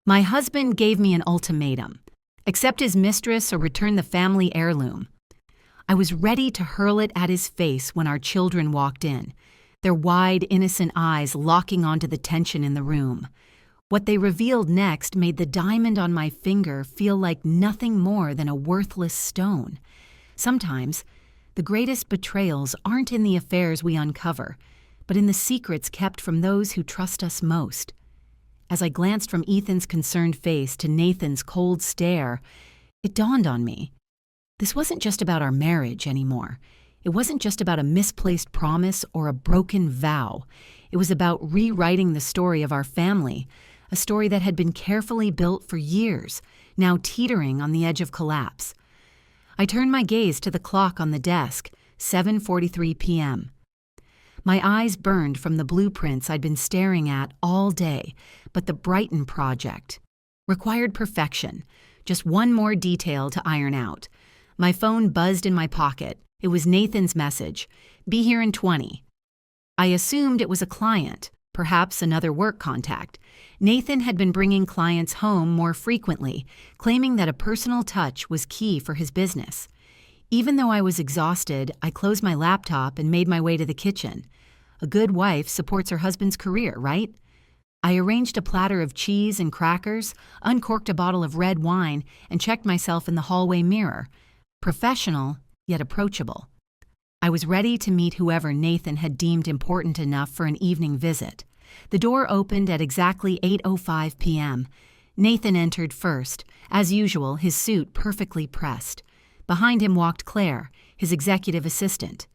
My husband gave me an ultimatum: accept his mistress or return the family heirloom. I was ready to hurl it at his face when our children walked in, their wide, innocent eyes locking onto the tension in the room. What they revealed next made the diamond on my finger feel like nothing more than a worthless stone. Sometimes, the greatest betrayals aren't in the affairs we uncover, but in the secrets kept from those who trust us most. As I glanced from Ethan's concerned face to Nathan's cold stare, it dawned on me. This wasn't just about our marriage anymore. It wasn't just about a misplaced promise or a broken vow. It was about rewriting the story of our family, a story that had been carefully built for years, now teetering on the edge of collapse. I turned my gaze to the clock on the desk, 7:43 p.m. My eyes burned from the blueprints I'd been staring at all day, but the Brighton project required perfection, just one more detail to iron out. My phone buzzed in my pocket. It was Nathan's message: "Be here in 20." I assumed it was a client, perhaps another work contact. Nathan had been bringing clients home more frequently, claiming that a personal touch was key for his business. Even though I was exhausted, I closed my laptop and made my way to the kitchen. A good wife supports her husband's career, right? I arranged a platter of cheese and crackers, uncorked a bottle of red wine, and checked myself in the hallway mirror. Professional, yet approachable. I was ready to meet whoever Nathan had deemed important enough for an evening visit. The door opened at exactly 8:05 p.m. Nathan entered first, as usual, his suit perfectly pressed. Behind him walked Claire, his executive assistant.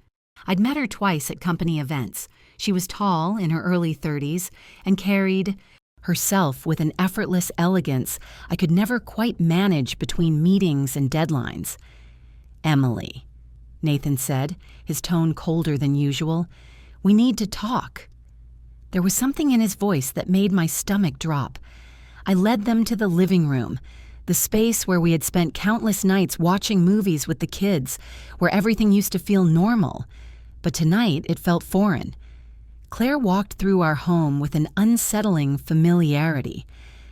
I'd met her twice at company events. She was tall, in her early 30s, and carried herself with an effortless elegance I could never quite manage between meetings and deadlines. "Emily," Nathan said, his tone colder than usual, "we need to talk." There was something in his voice that made my stomach drop. I led them to the living room, the space where we had spent countless nights watching movies with the kids, where everything used to feel normal. But tonight it felt foreign. Claire walked through our home with an unsettling familiarity,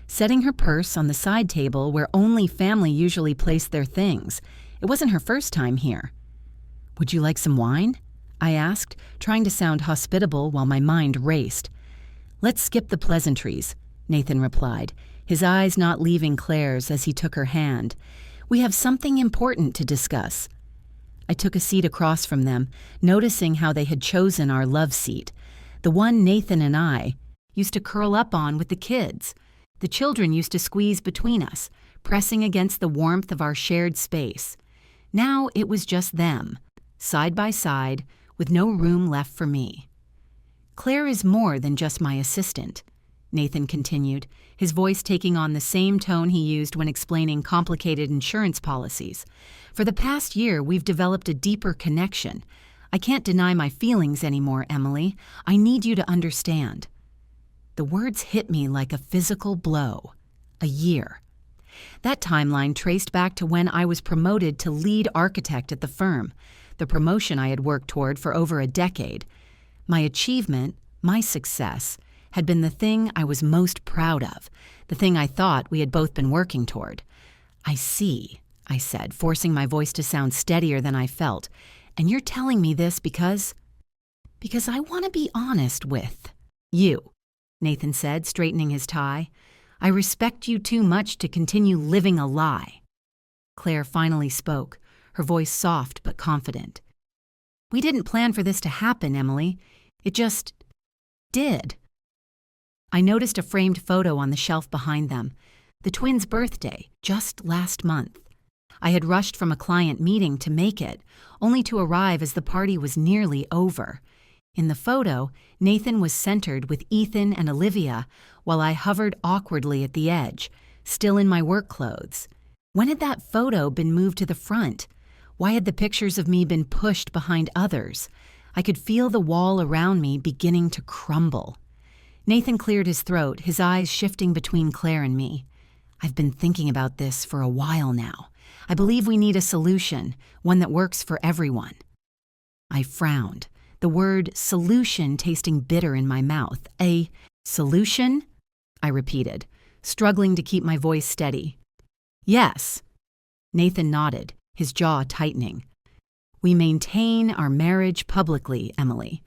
setting her purse on the side table where only family usually placed their things. It wasn't her first time here. "Would you like some wine?" I asked, trying to sound hospitable while my mind raced. "Let's skip the pleasantries," Nathan replied, his eyes not leaving Claire's as he took her hand. "We have something important to discuss." I took a seat across from them, noticing how they had chosen our love seat, the one Nathan and I used to curl up on with the kids. The children used to squeeze between us, pressing against the warmth of our shared space. Now it was just them, side by side, with no room left for me. "Claire is more than just my assistant," Nathan continued, his voice taking on the same tone he used when explaining complicated insurance policies. "For the past year, we've developed a deeper connection. I can't deny my feelings anymore, Emily. I need you to understand." The words hit me like a physical blow. A year. That timeline traced back to when I was promoted to lead architect at the firm, the promotion I had worked toward for over a decade. My achievement, my success, had been the thing I was most proud of, the thing I thought we had both been working toward. "I see," I said, forcing my voice to sound steadier than I felt. "And you're telling me this because I want to be honest with you," Nathan said, straightening his tie. "I respect you too much to continue living a lie." Claire finally spoke, her voice soft but confident. "We didn't plan for this to happen, Emily. It just did." I noticed a framed photo on the shelf behind them, the twins' birthday, just last month. I had rushed from a client meeting to make it, only to arrive as the party was nearly over. In the photo, Nathan was centered with Ethan and Olivia, while I hovered awkwardly at the edge, still in my work clothes. When had that photo been moved to the front? Why had the pictures of me been pushed behind others? I could feel the wall around me beginning to crumble. Nathan cleared his throat, his eyes shifting between Claire and me. "I've been thinking about this for a while now. I believe we need a solution, one that works for everyone." I frowned, the word solution tasting bitter in my mouth. "A solution?" I repeated. struggling to keep my voice steady. Yes. Nathan nodded, his jaw tightening. We maintain our marriage publicly, Emily.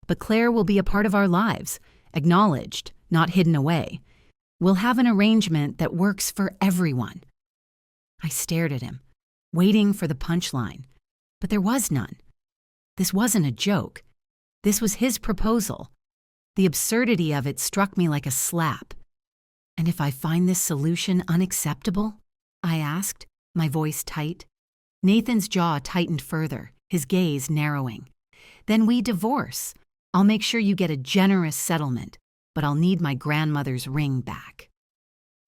But Claire will be a part of our lives, acknowledged, not hidden away. We'll have an arrangement that works for everyone. I stared at him, waiting for the punchline, but there was none. This wasn't a joke. This was his proposal. The absurdity of it struck me like a slap. And if I find this solution unacceptable? I asked, my voice tight. Nathan's jaw tightened further, his gaze narrowing. Then we divorce. I'll make sure you get a generous settlement, but I'll need my grandmother's ring back.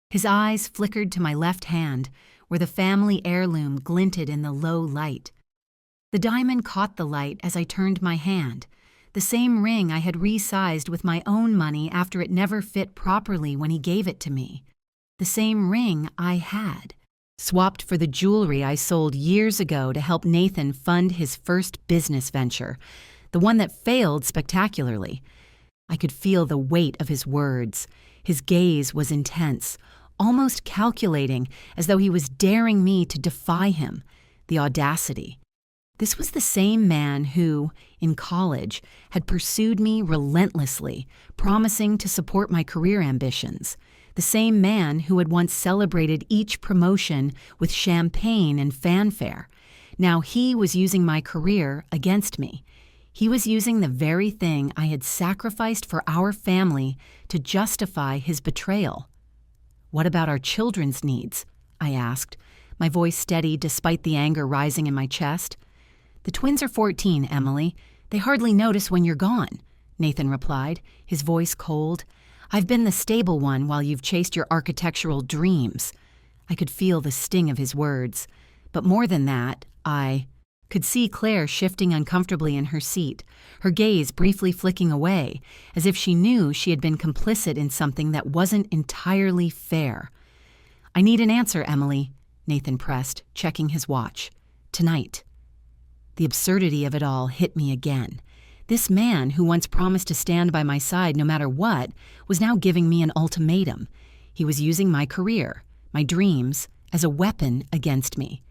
His eyes flickered to my left hand, where the family heirloom glinted in the low light. The diamond caught the light as I turned my hand, the same ring I had resized with my own money after it never fit properly when he gave it to me. The same ring I had, swapped for the jewelry I sold years ago to help Nathan fund his first business venture, the one that failed spectacularly. I could feel the weight of his words. His gaze was intense, almost calculating, as though he was daring me to defy him. The audacity. This was the same man who, in college, had pursued me relentlessly, promising to support my career ambitions. The same man who had once celebrated each promotion with champagne and fanfare. Now he was using my career against me. He was using the very thing I had sacrificed for our family to justify his betrayal. What about our children's needs? I asked, my voice steady despite the anger rising in my chest. The twins are 14, Emily. They hardly notice when you're gone, Nathan replied, his voice cold. I've been the stable one while you've chased your architectural dreams. I could feel the sting of his words. But more than that, I could see Claire shifting uncomfortably in her seat, her gaze briefly flicking away, as if she knew she had been complicit in something that wasn't entirely fair. I need an answer, Emily, Nathan pressed, checking his watch. Tonight. The absurdity of it all hit me again. This man, who once promised to stand by my side no matter what, was now giving me an ultimatum. He was using my career, my dreams, as a weapon against me.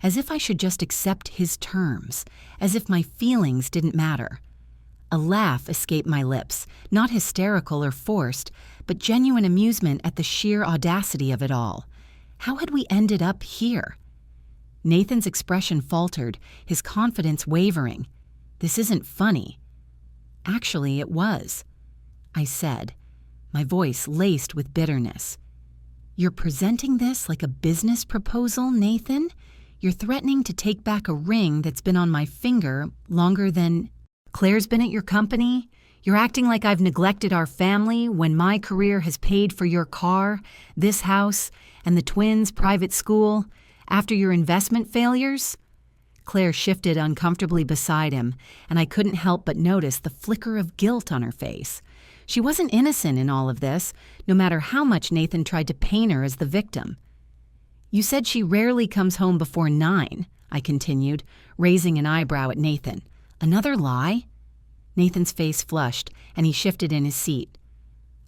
As if I should just accept his terms, as if my feelings didn't matter. A laugh escaped my lips, not hysterical or forced, but genuine amusement at the sheer audacity of it all. How had we ended up here? Nathan's expression faltered, his confidence wavering. This isn't funny. Actually, it was. I said, my voice laced with bitterness. You're presenting this like a business proposal, Nathan? You're threatening to take back a ring that's been on my finger longer than Claire's been at your company? You're acting like I've neglected our family when my career has paid for your car, this house, and the twins' private school after your investment failures? Claire shifted uncomfortably beside him, and I couldn't help but notice the flicker of guilt on her face. She wasn't innocent in all of this, no matter how much Nathan tried to paint her as the victim. You said she rarely comes home before 9, I continued, raising an eyebrow at Nathan. Another lie? Nathan's face flushed, and he shifted in his seat.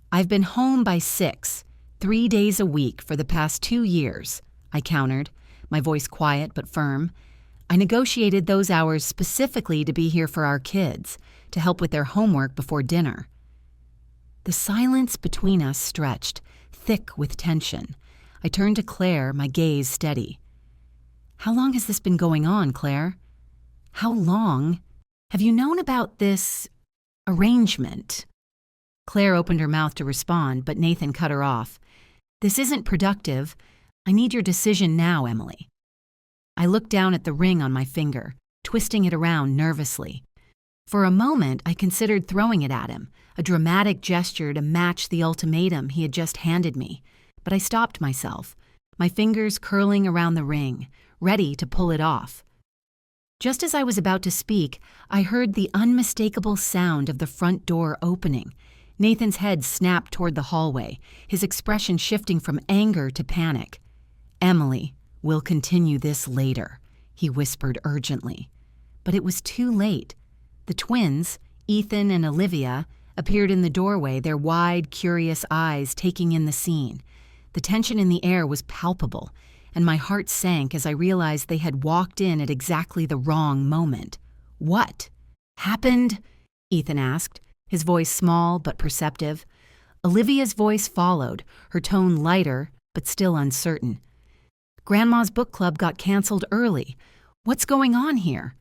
I've been home by 6, 3 days a week for the past 2 years, I countered, my voice quiet but firm. I negotiated those hours specifically to be here for our kids, to help with their homework before dinner. The silence between us stretched, thick with tension. I turned to Claire, my gaze steady. How long has this been going on, Claire? How long have you known about this arrangement? Claire opened her mouth to respond, but Nathan cut her off. This isn't productive. I need your decision now, Emily. I looked down at the ring on my finger, twisting it around nervously. For a moment, I considered throwing it at him, a dramatic gesture to match the ultimatum he had just handed me. But I stopped myself, my fingers curling around the ring, ready to pull it off. Just as I was about to speak, I heard the unmistakable sound of the front door opening. Nathan's head snapped toward the hallway, his expression shifting from anger to panic. Emily, we'll continue this later, he whispered urgently. But it was too late. The twins, Ethan and Olivia, appeared in the doorway, their wide, curious eyes taking in the scene. The tension in the air was palpable, and my heart sank as I realized they had walked in at exactly the wrong moment. "What happened?" Ethan asked, his voice small but perceptive. Olivia's voice followed, her tone lighter but still uncertain. "Grandma's book club got canceled early. What's going on here?"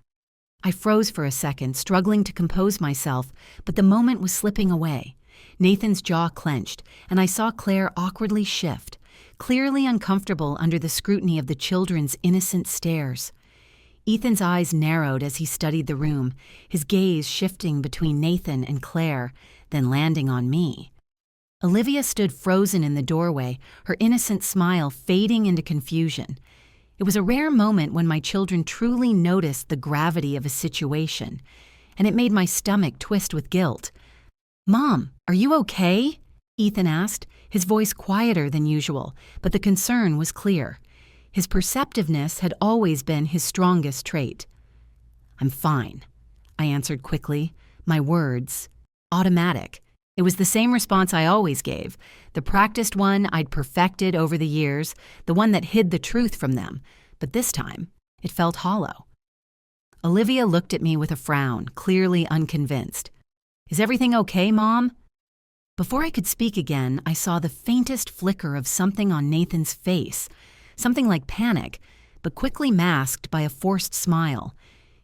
I froze for a second, struggling to compose myself, but the moment was slipping away. Nathan's jaw clenched, and I saw Claire awkwardly shift, clearly uncomfortable under the scrutiny of the children's innocent stares. Ethan's eyes narrowed as he studied the room, his gaze shifting between Nathan and Claire, then landing on me. Olivia stood frozen in the doorway, her innocent smile fading into confusion. It was a rare moment when my children truly noticed the gravity of a situation, and it made my stomach twist with guilt. "Mom, are you okay?" Ethan asked, his voice quieter than usual, but the concern was clear. His perceptiveness had always been his strongest trait. "I'm fine," I answered quickly, my words automatic. It was the same response I always gave, the practiced one I'd perfected over the years, the one that hid the truth from them, but this time it felt hollow. Olivia looked at me with a frown, clearly unconvinced. "Is everything okay, Mom?" Before I could speak again, I saw the faintest flicker of something on Nathan's face, something like panic, but quickly masked by a forced smile.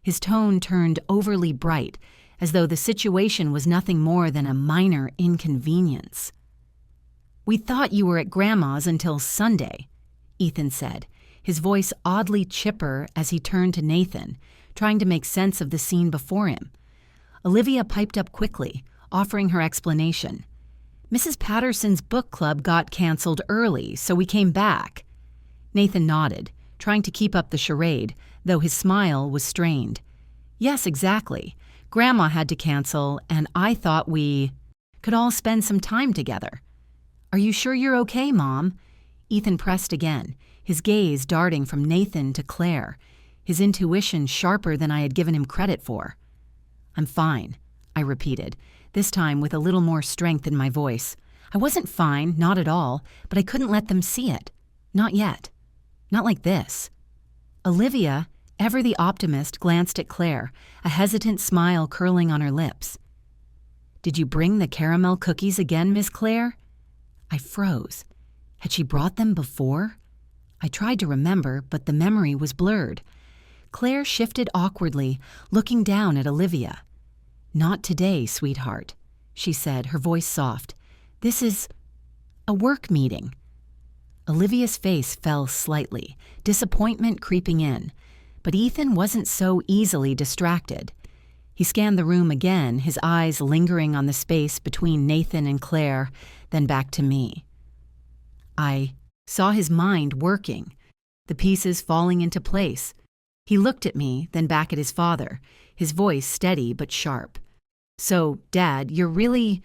His tone turned overly bright, as though the situation was nothing more than a minor inconvenience. "We thought you were at Grandma's until Sunday," Ethan said, his voice oddly chipper as he turned to Nathan, trying to make sense of the scene before him. Olivia piped up quickly, offering her explanation. "Mrs. Patterson's book club got canceled early, so we came back." Nathan nodded, trying to keep up the charade, though his smile was strained. "Yes, exactly. Grandma had to cancel, and I thought we could all spend some time together." "Are you sure you're okay, Mom?" Ethan pressed again, his gaze darting from Nathan to Claire, his intuition sharper than I had given him credit for. "I'm fine," I repeated, this time with a little more strength in my voice. I wasn't fine, not at all, but I couldn't let them see it. Not yet. Not like this. Olivia, ever the optimist, glanced at Claire, a hesitant smile curling on her lips. "Did you bring the caramel cookies again, Miss Claire?" I froze. Had she brought them before? I tried to remember, but the memory was blurred. Claire shifted awkwardly, looking down at Olivia. "Not today, sweetheart," she said, her voice soft. "This is a work meeting." Olivia's face fell slightly, disappointment creeping in. But Ethan wasn't so easily distracted. He scanned the room again, his eyes lingering on the space between Nathan and Claire, then back to me. I saw his mind working, the pieces falling into place. He looked at me, then back at his father, his voice steady but sharp. "So, Dad, you're really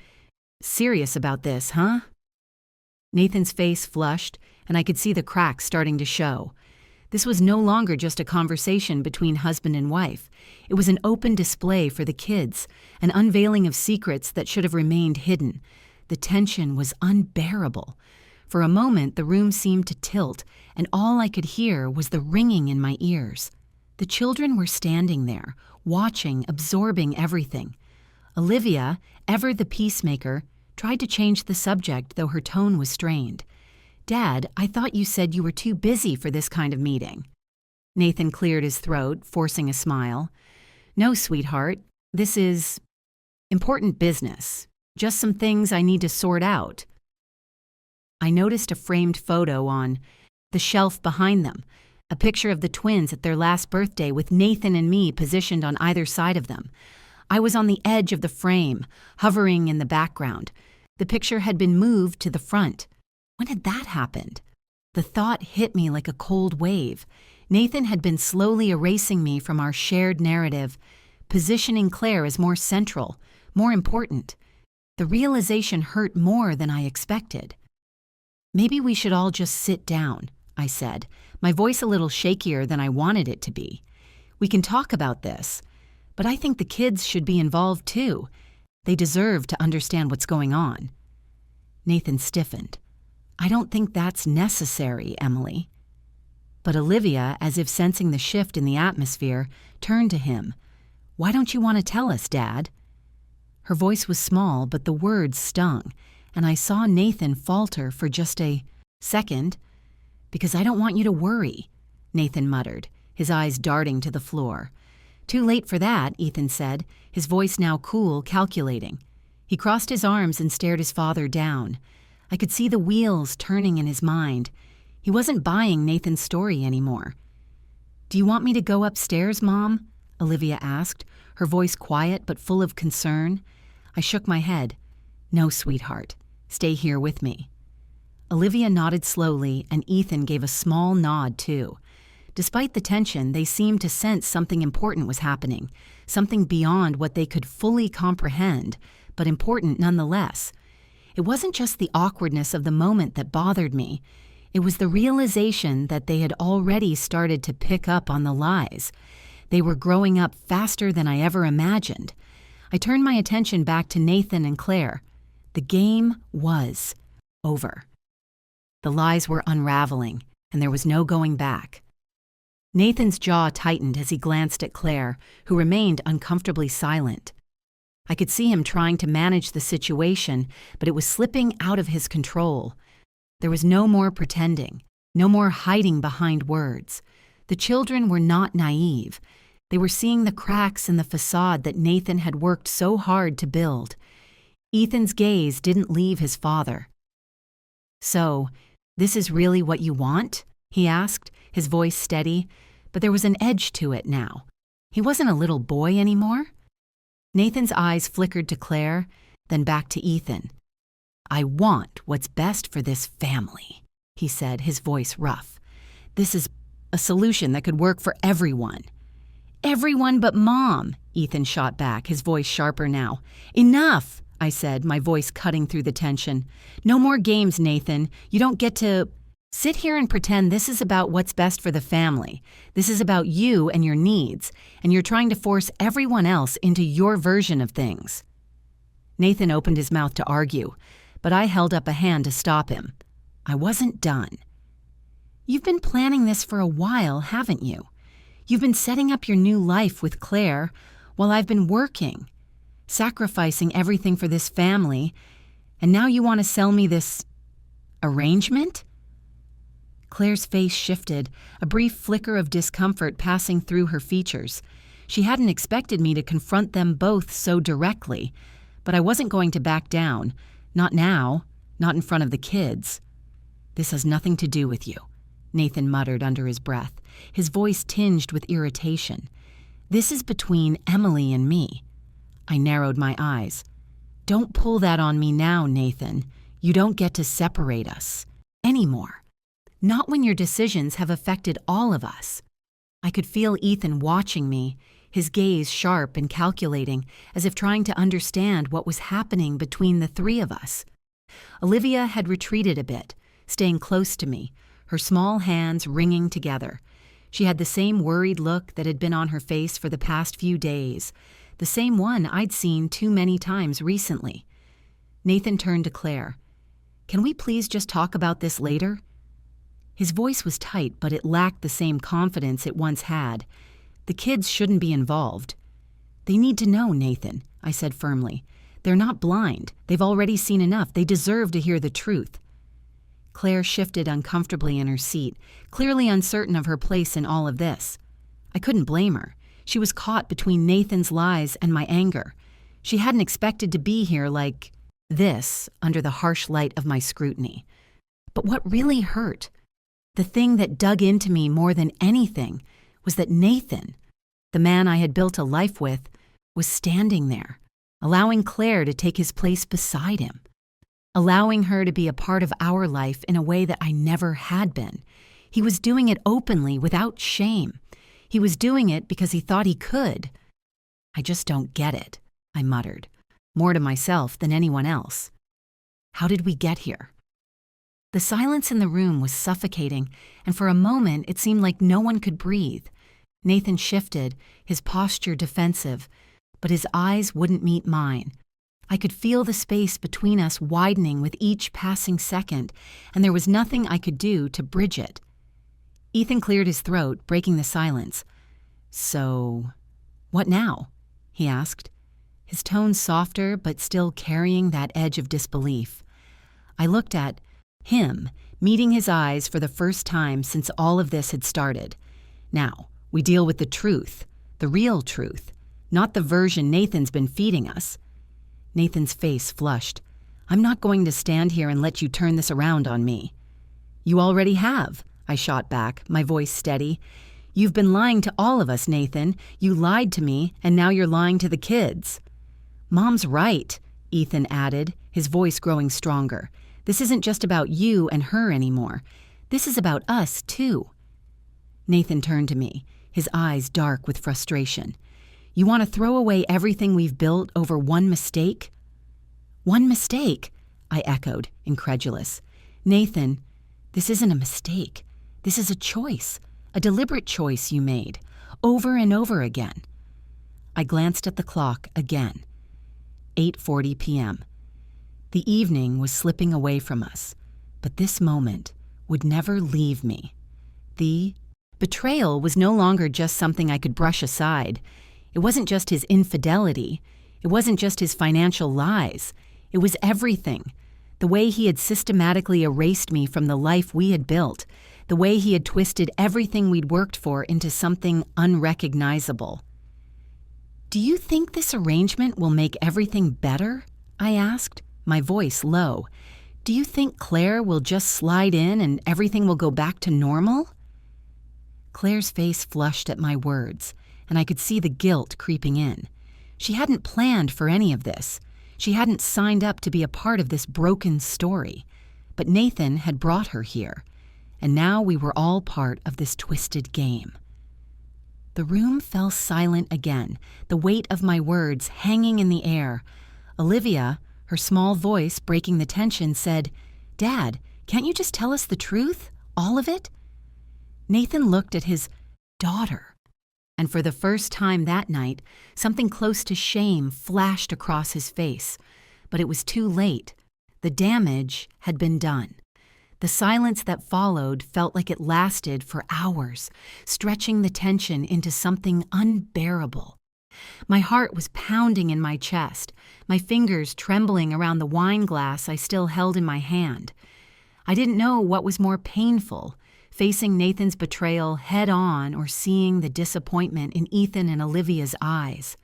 serious about this, huh?" Nathan's face flushed, and I could see the cracks starting to show. This was no longer just a conversation between husband and wife. It was an open display for the kids, an unveiling of secrets that should have remained hidden. The tension was unbearable. For a moment, the room seemed to tilt, and all I could hear was the ringing in my ears. The children were standing there, watching, absorbing everything. Olivia, ever the peacemaker, tried to change the subject, though her tone was strained. "Dad, I thought you said you were too busy for this kind of meeting." Nathan cleared his throat, forcing a smile. "No, sweetheart, this is important business. Just some things I need to sort out." I noticed a framed photo on the shelf behind them, a picture of the twins at their last birthday with Nathan and me positioned on either side of them. I was on the edge of the frame, hovering in the background. The picture had been moved to the front. When had that happened? The thought hit me like a cold wave. Nathan had been slowly erasing me from our shared narrative, positioning Claire as more central, more important. The realization hurt more than I expected. "Maybe we should all just sit down," I said, my voice a little shakier than I wanted it to be. "We can talk about this, but I think the kids should be involved too. They deserve to understand what's going on." Nathan stiffened. I don't think that's necessary, Emily. But Olivia, as if sensing the shift in the atmosphere, turned to him. Why don't you want to tell us, Dad? Her voice was small, but the words stung, and I saw Nathan falter for just a second. Because I don't want you to worry, Nathan muttered, his eyes darting to the floor. Too late for that, Ethan said, his voice now cool, calculating. He crossed his arms and stared his father down. I could see the wheels turning in his mind. He wasn't buying Nathan's story anymore. Do you want me to go upstairs, Mom? Olivia asked, her voice quiet but full of concern. I shook my head. No, sweetheart. Stay here with me. Olivia nodded slowly, and Ethan gave a small nod, too. Despite the tension, they seemed to sense something important was happening, something beyond what they could fully comprehend, but important nonetheless. It wasn't just the awkwardness of the moment that bothered me. It was the realization that they had already started to pick up on the lies. They were growing up faster than I ever imagined. I turned my attention back to Nathan and Claire. The game was over. The lies were unraveling, and there was no going back. Nathan's jaw tightened as he glanced at Claire, who remained uncomfortably silent. I could see him trying to manage the situation, but it was slipping out of his control. There was no more pretending, no more hiding behind words. The children were not naive. They were seeing the cracks in the facade that Nathan had worked so hard to build. Ethan's gaze didn't leave his father. So, this is really what you want? He asked, his voice steady, but there was an edge to it now. He wasn't a little boy anymore. Nathan's eyes flickered to Claire, then back to Ethan. I want what's best for this family, he said, his voice rough. This is a solution that could work for everyone. Everyone but Mom, Ethan shot back, his voice sharper now. Enough, I said, my voice cutting through the tension. No more games, Nathan. You don't get to sit here and pretend this is about what's best for the family. This is about you and your needs, and you're trying to force everyone else into your version of things. Nathan opened his mouth to argue, but I held up a hand to stop him. I wasn't done. You've been planning this for a while, haven't you? You've been setting up your new life with Claire while I've been working, sacrificing everything for this family, and now you want to sell me this arrangement? Claire's face shifted, a brief flicker of discomfort passing through her features. She hadn't expected me to confront them both so directly, but I wasn't going to back down. Not now, not in front of the kids. This has nothing to do with you, Nathan muttered under his breath, his voice tinged with irritation. This is between Emily and me. I narrowed my eyes. Don't pull that on me now, Nathan. You don't get to separate us anymore. Not when your decisions have affected all of us. I could feel Ethan watching me, his gaze sharp and calculating, as if trying to understand what was happening between the three of us. Olivia had retreated a bit, staying close to me, her small hands wringing together. She had the same worried look that had been on her face for the past few days, the same one I'd seen too many times recently. Nathan turned to Claire. Can we please just talk about this later? His voice was tight, but it lacked the same confidence it once had. The kids shouldn't be involved. They need to know, Nathan, I said firmly. They're not blind. They've already seen enough. They deserve to hear the truth. Claire shifted uncomfortably in her seat, clearly uncertain of her place in all of this. I couldn't blame her. She was caught between Nathan's lies and my anger. She hadn't expected to be here like this, under the harsh light of my scrutiny. But what really hurt, the thing that dug into me more than anything, was that Nathan, the man I had built a life with, was standing there, allowing Claire to take his place beside him, allowing her to be a part of our life in a way that I never had been. He was doing it openly, without shame. He was doing it because he thought he could. I just don't get it, I muttered, more to myself than anyone else. How did we get here? The silence in the room was suffocating, and for a moment it seemed like no one could breathe. Nathan shifted, his posture defensive, but his eyes wouldn't meet mine. I could feel the space between us widening with each passing second, and there was nothing I could do to bridge it. Ethan cleared his throat, breaking the silence. "So, what now?" he asked, his tone softer but still carrying that edge of disbelief. I looked at him, meeting his eyes for the first time since all of this had started. Now, we deal with the truth, the real truth, not the version Nathan's been feeding us. Nathan's face flushed. "I'm not going to stand here and let you turn this around on me." "You already have," I shot back, my voice steady. "You've been lying to all of us, Nathan. You lied to me, and now you're lying to the kids." "Mom's right," Ethan added, his voice growing stronger. "This isn't just about you and her anymore. This is about us, too." Nathan turned to me, his eyes dark with frustration. "You want to throw away everything we've built over one mistake?" "One mistake?" I echoed, incredulous. "Nathan, this isn't a mistake. This is a choice, a deliberate choice you made, over and over again." I glanced at the clock again. 8:40 p.m. The evening was slipping away from us, but this moment would never leave me. The betrayal was no longer just something I could brush aside. It wasn't just his infidelity. It wasn't just his financial lies. It was everything. The way he had systematically erased me from the life we had built. The way he had twisted everything we'd worked for into something unrecognizable. "Do you think this arrangement will make everything better?" I asked, my voice low. "Do you think Claire will just slide in and everything will go back to normal?" Claire's face flushed at my words, and I could see the guilt creeping in. She hadn't planned for any of this. She hadn't signed up to be a part of this broken story. But Nathan had brought her here, and now we were all part of this twisted game. The room fell silent again, the weight of my words hanging in the air. Olivia, her small voice breaking the tension, said, "Dad, can't you just tell us the truth? All of it?" Nathan looked at his daughter, and for the first time that night, something close to shame flashed across his face. But it was too late. The damage had been done. The silence that followed felt like it lasted for hours, stretching the tension into something unbearable. My heart was pounding in my chest, my fingers trembling around the wine glass I still held in my hand. I didn't know what was more painful, facing Nathan's betrayal head-on or seeing the disappointment in Ethan and Olivia's eyes.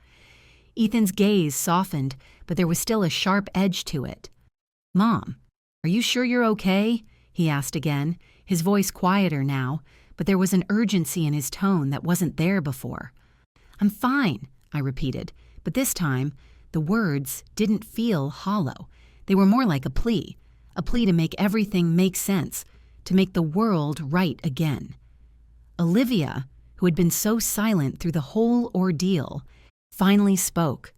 Ethan's gaze softened, but there was still a sharp edge to it. "Mom, are you sure you're okay?" he asked again, his voice quieter now, but there was an urgency in his tone that wasn't there before. "I'm fine," I repeated, but this time, the words didn't feel hollow. They were more like a plea to make everything make sense, to make the world right again. Olivia, who had been so silent through the whole ordeal, finally spoke.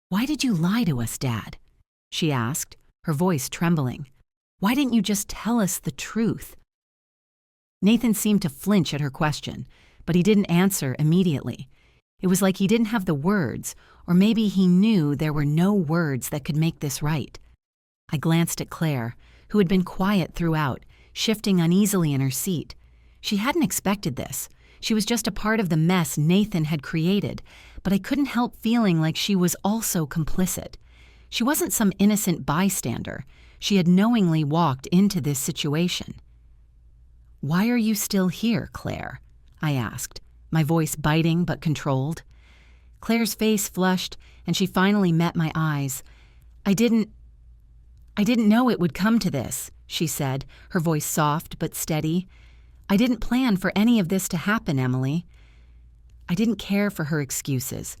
"Why did you lie to us, Dad?" she asked, her voice trembling. "Why didn't you just tell us the truth?" Nathan seemed to flinch at her question, but he didn't answer immediately. It was like he didn't have the words, or maybe he knew there were no words that could make this right. I glanced at Claire, who had been quiet throughout, shifting uneasily in her seat. She hadn't expected this. She was just a part of the mess Nathan had created, but I couldn't help feeling like she was also complicit. She wasn't some innocent bystander. She had knowingly walked into this situation. "Why are you still here, Claire?" I asked, my voice biting but controlled. Claire's face flushed, and she finally met my eyes. I didn't know it would come to this," she said, her voice soft but steady. "I didn't plan for any of this to happen, Emily." I didn't care for her excuses.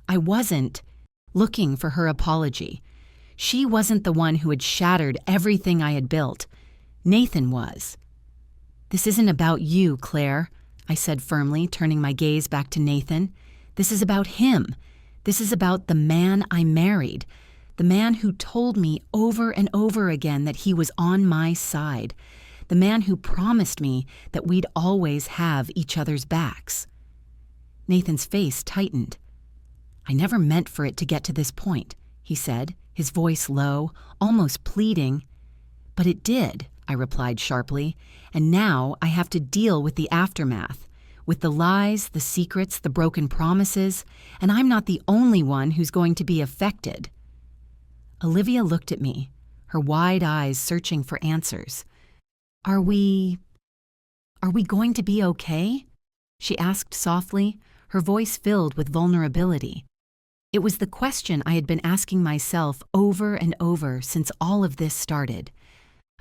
I wasn't looking for her apology. She wasn't the one who had shattered everything I had built. Nathan was. "This isn't about you, Claire," I said firmly, turning my gaze back to Nathan. "This is about him. This is about the man I married, the man who told me over and over again that he was on my side, the man who promised me that we'd always have each other's backs." Nathan's face tightened. "I never meant for it to get to this point," he said, his voice low, almost pleading. But it did, I replied sharply, and now I have to deal with the aftermath, with the lies, the secrets, the broken promises, and I'm not the only one who's going to be affected. Olivia looked at me, her wide eyes searching for answers. Are we going to be okay? She asked softly, her voice filled with vulnerability. It was the question I had been asking myself over and over since all of this started.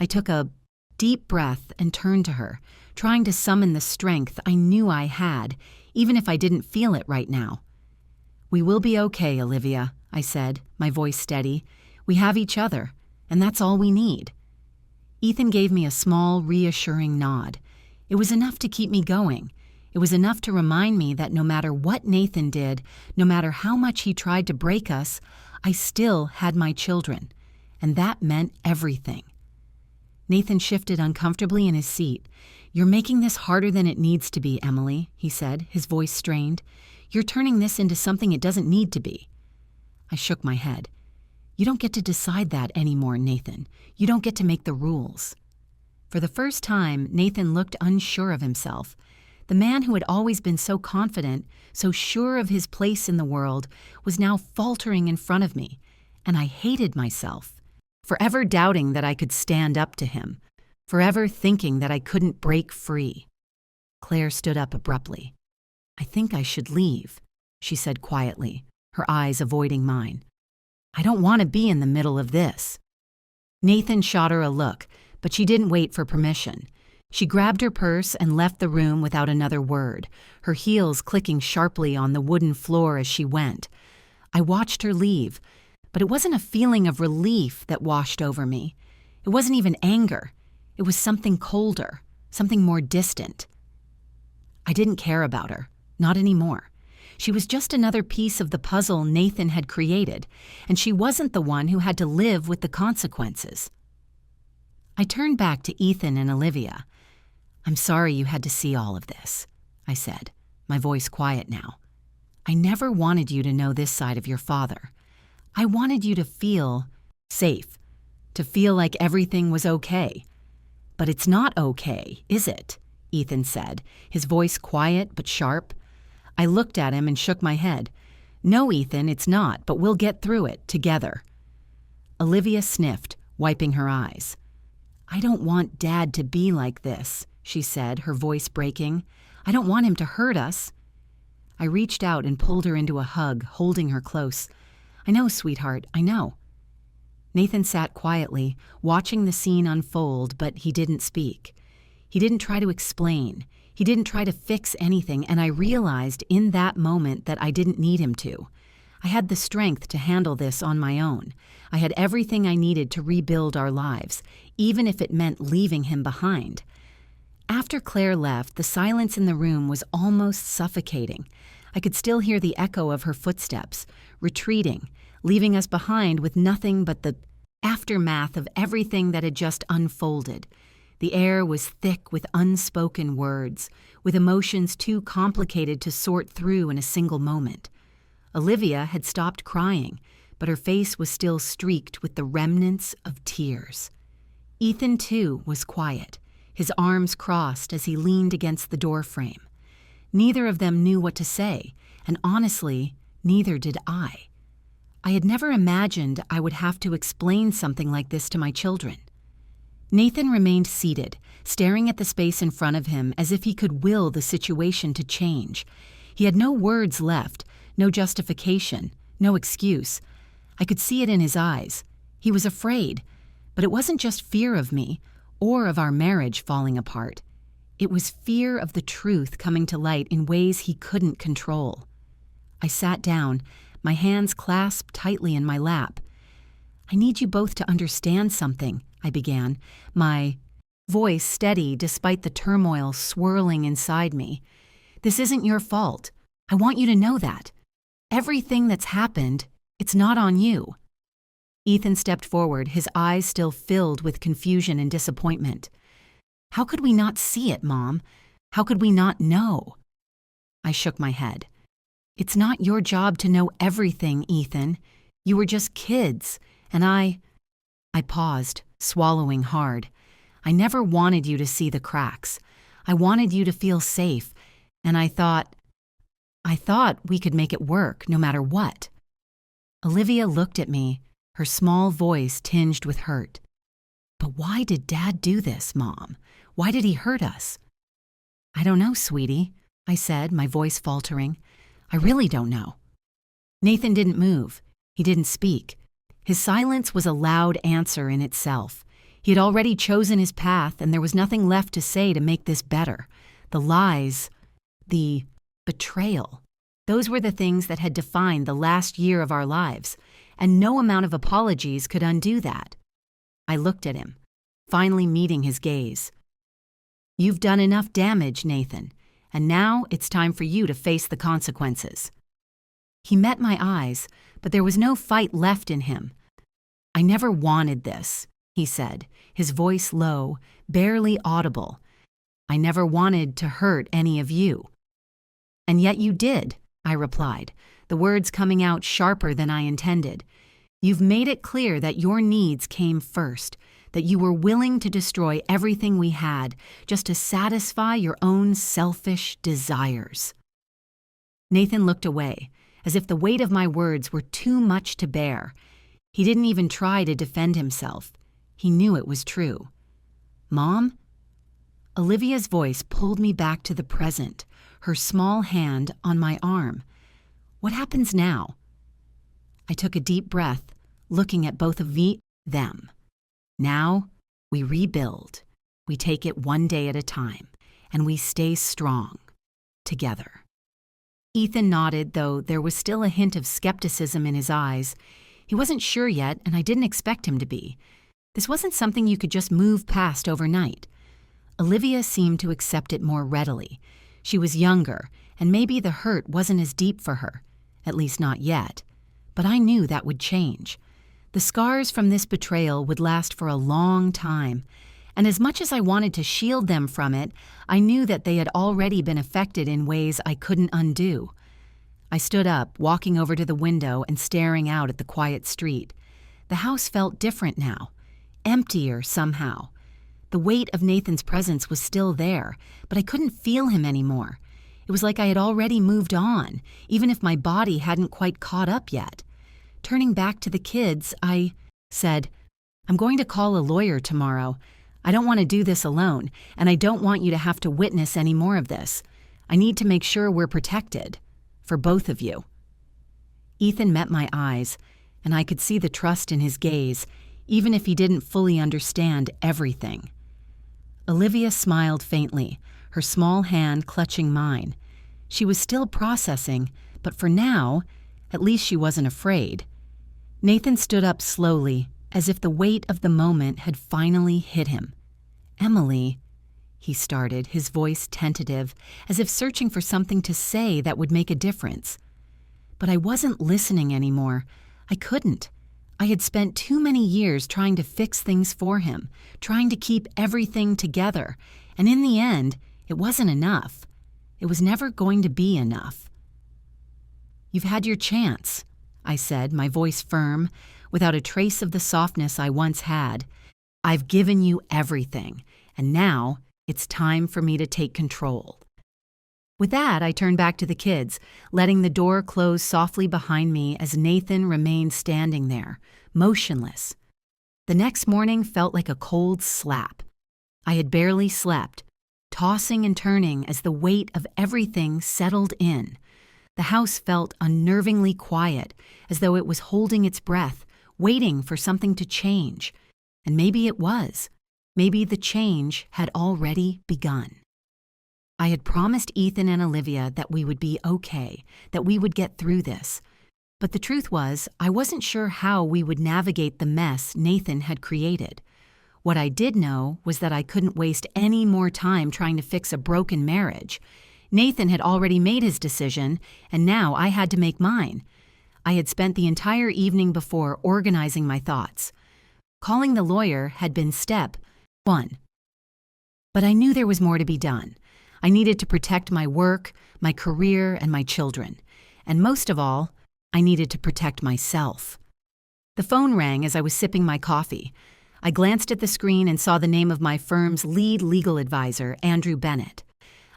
I took a deep breath and turned to her, trying to summon the strength I knew I had, even if I didn't feel it right now. "We will be okay, Olivia," I said, my voice steady. "We have each other, and that's all we need." Ethan gave me a small, reassuring nod. It was enough to keep me going. It was enough to remind me that no matter what Nathan did, no matter how much he tried to break us, I still had my children, and that meant everything. Nathan shifted uncomfortably in his seat. "You're making this harder than it needs to be, Emily," he said, his voice strained. "You're turning this into something it doesn't need to be." I shook my head. "You don't get to decide that anymore, Nathan. You don't get to make the rules." For the first time, Nathan looked unsure of himself. The man who had always been so confident, so sure of his place in the world, was now faltering in front of me, and I hated myself, forever doubting that I could stand up to him, forever thinking that I couldn't break free. Claire stood up abruptly. "I think I should leave," she said quietly, her eyes avoiding mine. "I don't want to be in the middle of this." Nathan shot her a look, but she didn't wait for permission. She grabbed her purse and left the room without another word, her heels clicking sharply on the wooden floor as she went. I watched her leave, but it wasn't a feeling of relief that washed over me. It wasn't even anger. It was something colder, something more distant. I didn't care about her, not anymore. She was just another piece of the puzzle Nathan had created, and she wasn't the one who had to live with the consequences. I turned back to Ethan and Olivia. "I'm sorry you had to see all of this," I said, my voice quiet now. "I never wanted you to know this side of your father. I wanted you to feel safe, to feel like everything was okay. But it's not okay, is it?" Ethan said, his voice quiet but sharp. I looked at him and shook my head. "No, Ethan, it's not, but we'll get through it, together." Olivia sniffed, wiping her eyes. "I don't want Dad to be like this," she said, her voice breaking. "I don't want him to hurt us." I reached out and pulled her into a hug, holding her close. "I know, sweetheart, I know." Nathan sat quietly, watching the scene unfold, but he didn't speak. He didn't try to explain. He didn't try to fix anything, and I realized in that moment that I didn't need him to. I had the strength to handle this on my own. I had everything I needed to rebuild our lives, even if it meant leaving him behind. After Claire left, the silence in the room was almost suffocating. I could still hear the echo of her footsteps, retreating, leaving us behind with nothing but the aftermath of everything that had just unfolded. The air was thick with unspoken words, with emotions too complicated to sort through in a single moment. Olivia had stopped crying, but her face was still streaked with the remnants of tears. Ethan, too, was quiet, his arms crossed as he leaned against the doorframe. Neither of them knew what to say, and honestly, neither did I. I had never imagined I would have to explain something like this to my children. Nathan remained seated, staring at the space in front of him as if he could will the situation to change. He had no words left, no justification, no excuse. I could see it in his eyes. He was afraid, but it wasn't just fear of me or of our marriage falling apart. It was fear of the truth coming to light in ways he couldn't control. I sat down, my hands clasped tightly in my lap. "I need you both to understand something," I began, my voice steady despite the turmoil swirling inside me. "This isn't your fault. I want you to know that. Everything that's happened, it's not on you." Ethan stepped forward, his eyes still filled with confusion and disappointment. "How could we not see it, Mom? How could we not know?" I shook my head. "It's not your job to know everything, Ethan. You were just kids, and I paused, swallowing hard. I never wanted you to see the cracks. I wanted you to feel safe, and I thought we could make it work no matter what. Olivia looked at me, her small voice tinged with hurt. But why did Dad do this, Mom? Why did he hurt us? I don't know, sweetie, I said, my voice faltering. I really don't know. Nathan didn't move. He didn't speak. His silence was a loud answer in itself. He had already chosen his path, and there was nothing left to say to make this better. The lies, the betrayal, those were the things that had defined the last year of our lives, and no amount of apologies could undo that. I looked at him, finally meeting his gaze. You've done enough damage, Nathan, and now it's time for you to face the consequences. He met my eyes, but there was no fight left in him. I never wanted this, he said, his voice low, barely audible. I never wanted to hurt any of you. And yet you did, I replied, the words coming out sharper than I intended. You've made it clear that your needs came first, that you were willing to destroy everything we had just to satisfy your own selfish desires. Nathan looked away, as if the weight of my words were too much to bear. He didn't even try to defend himself. He knew it was true. Mom? Olivia's voice pulled me back to the present, her small hand on my arm. What happens now? I took a deep breath, looking at both of them. Now, we rebuild. We take it one day at a time, and we stay strong, together. Ethan nodded, though there was still a hint of skepticism in his eyes. He wasn't sure yet, and I didn't expect him to be. This wasn't something you could just move past overnight. Olivia seemed to accept it more readily. She was younger, and maybe the hurt wasn't as deep for her, at least not yet. But I knew that would change. The scars from this betrayal would last for a long time, and as much as I wanted to shield them from it, I knew that they had already been affected in ways I couldn't undo. I stood up, walking over to the window and staring out at the quiet street. The house felt different now, emptier somehow. The weight of Nathan's presence was still there, but I couldn't feel him anymore. It was like I had already moved on, even if my body hadn't quite caught up yet. Turning back to the kids, I said, I'm going to call a lawyer tomorrow. I don't want to do this alone, and I don't want you to have to witness any more of this. I need to make sure we're protected. For both of you. Ethan met my eyes, and I could see the trust in his gaze, even if he didn't fully understand everything. Olivia smiled faintly, her small hand clutching mine. She was still processing, but for now, at least she wasn't afraid. Nathan stood up slowly, as if the weight of the moment had finally hit him. Emily, he started, his voice tentative, as if searching for something to say that would make a difference. But I wasn't listening anymore. I couldn't. I had spent too many years trying to fix things for him, trying to keep everything together, and in the end, it wasn't enough. It was never going to be enough. You've had your chance, I said, my voice firm, without a trace of the softness I once had. I've given you everything, and now it's time for me to take control. With that, I turned back to the kids, letting the door close softly behind me as Nathan remained standing there, motionless. The next morning felt like a cold slap. I had barely slept, tossing and turning as the weight of everything settled in. The house felt unnervingly quiet, as though it was holding its breath, waiting for something to change. And maybe it was. Maybe the change had already begun. I had promised Ethan and Olivia that we would be okay, that we would get through this. But the truth was, I wasn't sure how we would navigate the mess Nathan had created. What I did know was that I couldn't waste any more time trying to fix a broken marriage. Nathan had already made his decision, and now I had to make mine. I had spent the entire evening before organizing my thoughts. Calling the lawyer had been step one. But I knew there was more to be done. I needed to protect my work, my career, and my children. And most of all, I needed to protect myself. The phone rang as I was sipping my coffee. I glanced at the screen and saw the name of my firm's lead legal advisor, Andrew Bennett.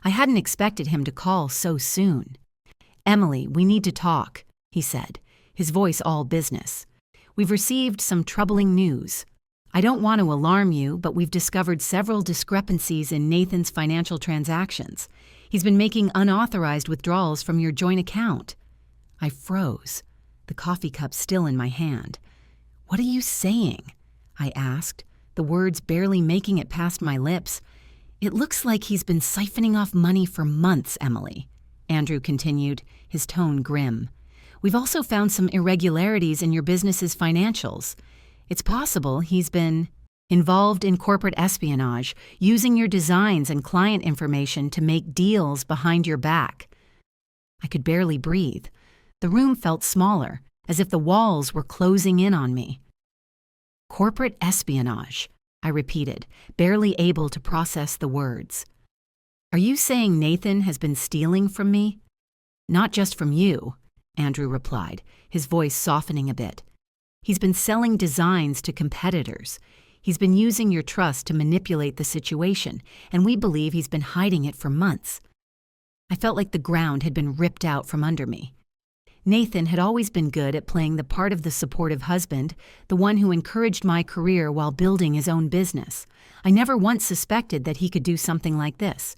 I hadn't expected him to call so soon. "Emily, we need to talk," he said, his voice all business. "We've received some troubling news. I don't want to alarm you, but we've discovered several discrepancies in Nathan's financial transactions. He's been making unauthorized withdrawals from your joint account." I froze, the coffee cup still in my hand. "What are you saying?" I asked, the words barely making it past my lips. "It looks like he's been siphoning off money for months, Emily," Andrew continued, his tone grim. "We've also found some irregularities in your business's financials. It's possible he's been involved in corporate espionage, using your designs and client information to make deals behind your back." I could barely breathe. The room felt smaller, as if the walls were closing in on me. "Corporate espionage," I repeated, barely able to process the words. "Are you saying Nathan has been stealing from me?" "Not just from you," Andrew replied, his voice softening a bit. "He's been selling designs to competitors. He's been using your trust to manipulate the situation, and we believe he's been hiding it for months." I felt like the ground had been ripped out from under me. Nathan had always been good at playing the part of the supportive husband, the one who encouraged my career while building his own business. I never once suspected that he could do something like this.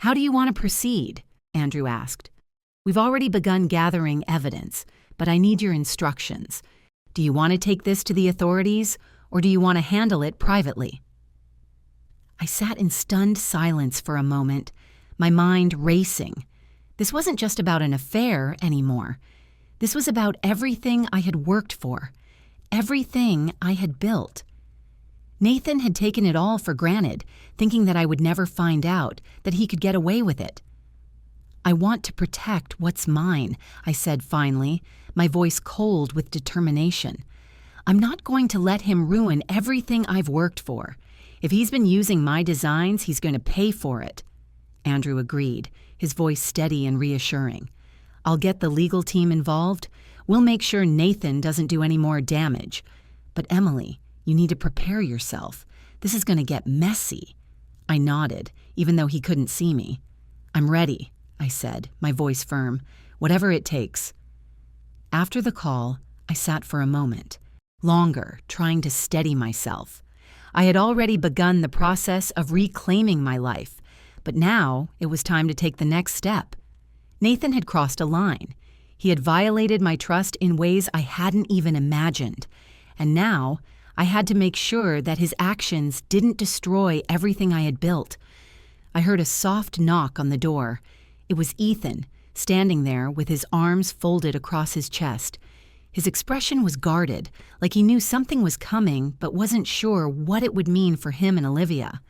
"How do you want to proceed?" Andrew asked. "We've already begun gathering evidence, but I need your instructions. Do you want to take this to the authorities, or do you want to handle it privately?" I sat in stunned silence for a moment, my mind racing. This wasn't just about an affair anymore. This was about everything I had worked for, everything I had built. Nathan had taken it all for granted, thinking that I would never find out, that he could get away with it. "I want to protect what's mine," I said finally, my voice cold with determination. "I'm not going to let him ruin everything I've worked for. If he's been using my designs, he's going to pay for it." Andrew agreed, his voice steady and reassuring. "I'll get the legal team involved. We'll make sure Nathan doesn't do any more damage. But Emily, you need to prepare yourself. This is going to get messy." I nodded, even though he couldn't see me. "I'm ready," I said, my voice firm. "Whatever it takes." After the call, I sat for a moment, longer, trying to steady myself. I had already begun the process of reclaiming my life, but now it was time to take the next step. Nathan had crossed a line. He had violated my trust in ways I hadn't even imagined, and now I had to make sure that his actions didn't destroy everything I had built. I heard a soft knock on the door. It was Ethan, standing there with his arms folded across his chest. His expression was guarded, like he knew something was coming but wasn't sure what it would mean for him and Olivia.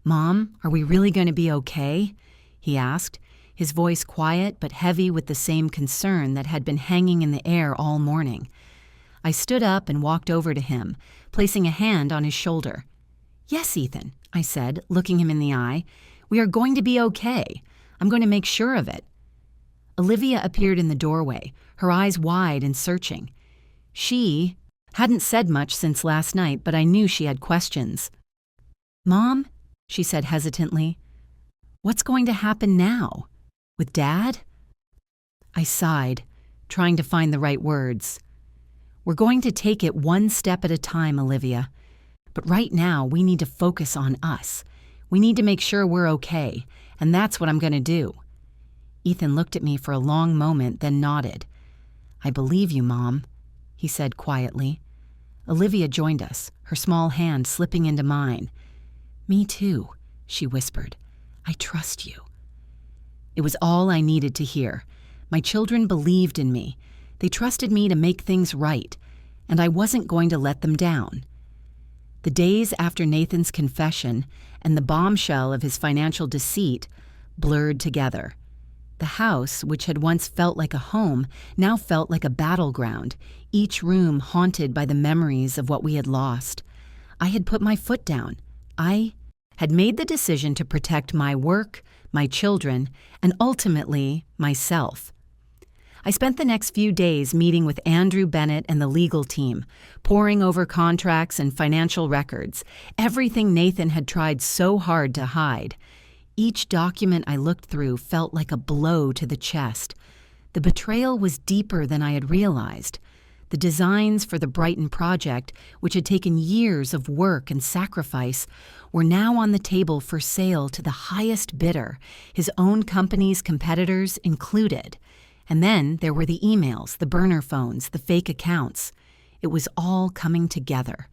"Mom, are we really going to be okay?" he asked, his voice quiet but heavy with the same concern that had been hanging in the air all morning. I stood up and walked over to him, placing a hand on his shoulder. "Yes, Ethan," I said, looking him in the eye. "We are going to be okay. I'm going to make sure of it." Olivia appeared in the doorway, her eyes wide and searching. She hadn't said much since last night, but I knew she had questions. "Mom," she said hesitantly, "what's going to happen now? With Dad?" I sighed, trying to find the right words. "We're going to take it one step at a time, Olivia. But right now, we need to focus on us. We need to make sure we're okay, and that's what I'm going to do." Ethan looked at me for a long moment, then nodded. "I believe you, Mom," he said quietly. Olivia joined us, her small hand slipping into mine. "Me too," she whispered. "I trust you." It was all I needed to hear. My children believed in me. They trusted me to make things right, and I wasn't going to let them down. The days after Nathan's confession and the bombshell of his financial deceit blurred together. The house, which had once felt like a home, now felt like a battleground, each room haunted by the memories of what we had lost. I had put my foot down. I had made the decision to protect my work, my children, and ultimately myself. I spent the next few days meeting with Andrew Bennett and the legal team, poring over contracts and financial records, everything Nathan had tried so hard to hide. Each document I looked through felt like a blow to the chest. The betrayal was deeper than I had realized. The designs for the Brighton project, which had taken years of work and sacrifice, were now on the table for sale to the highest bidder, his own company's competitors included. And then there were the emails, the burner phones, the fake accounts. It was all coming together.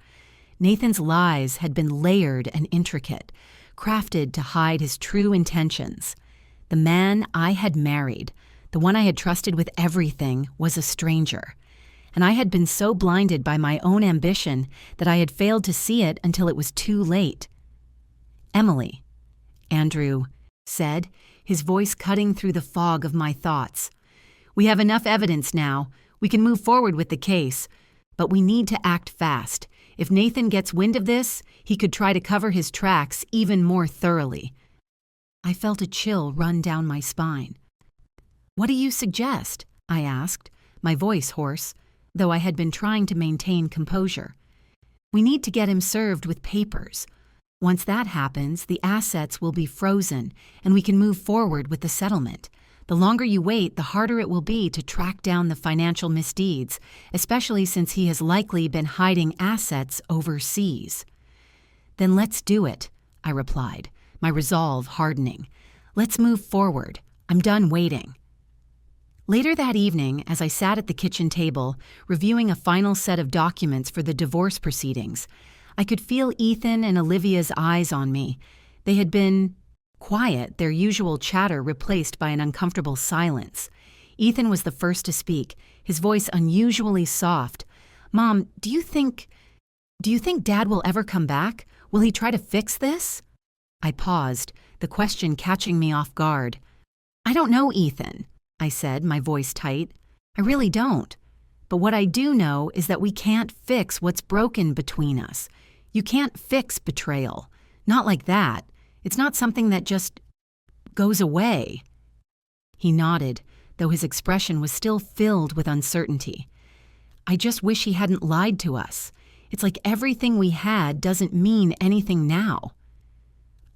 Nathan's lies had been layered and intricate, crafted to hide his true intentions. The man I had married, the one I had trusted with everything, was a stranger. And I had been so blinded by my own ambition that I had failed to see it until it was too late. "Emily," Andrew said, his voice cutting through the fog of my thoughts. "We have enough evidence now. We can move forward with the case. But we need to act fast. If Nathan gets wind of this, he could try to cover his tracks even more thoroughly." I felt a chill run down my spine. "What do you suggest?" I asked, my voice hoarse, though I had been trying to maintain composure. "We need to get him served with papers. Once that happens, the assets will be frozen, and we can move forward with the settlement. The longer you wait, the harder it will be to track down the financial misdeeds, especially since he has likely been hiding assets overseas." "Then let's do it," I replied, my resolve hardening. "Let's move forward. I'm done waiting." Later that evening, as I sat at the kitchen table, reviewing a final set of documents for the divorce proceedings, I could feel Ethan and Olivia's eyes on me. They had been quiet, their usual chatter replaced by an uncomfortable silence. Ethan was the first to speak, his voice unusually soft. "Mom, do you think Dad will ever come back? Will he try to fix this?" I paused, the question catching me off guard. "I don't know, Ethan," I said, my voice tight. "I really don't. But what I do know is that we can't fix what's broken between us. You can't fix betrayal. Not like that. It's not something that just goes away." He nodded, though his expression was still filled with uncertainty. "I just wish he hadn't lied to us. It's like everything we had doesn't mean anything now."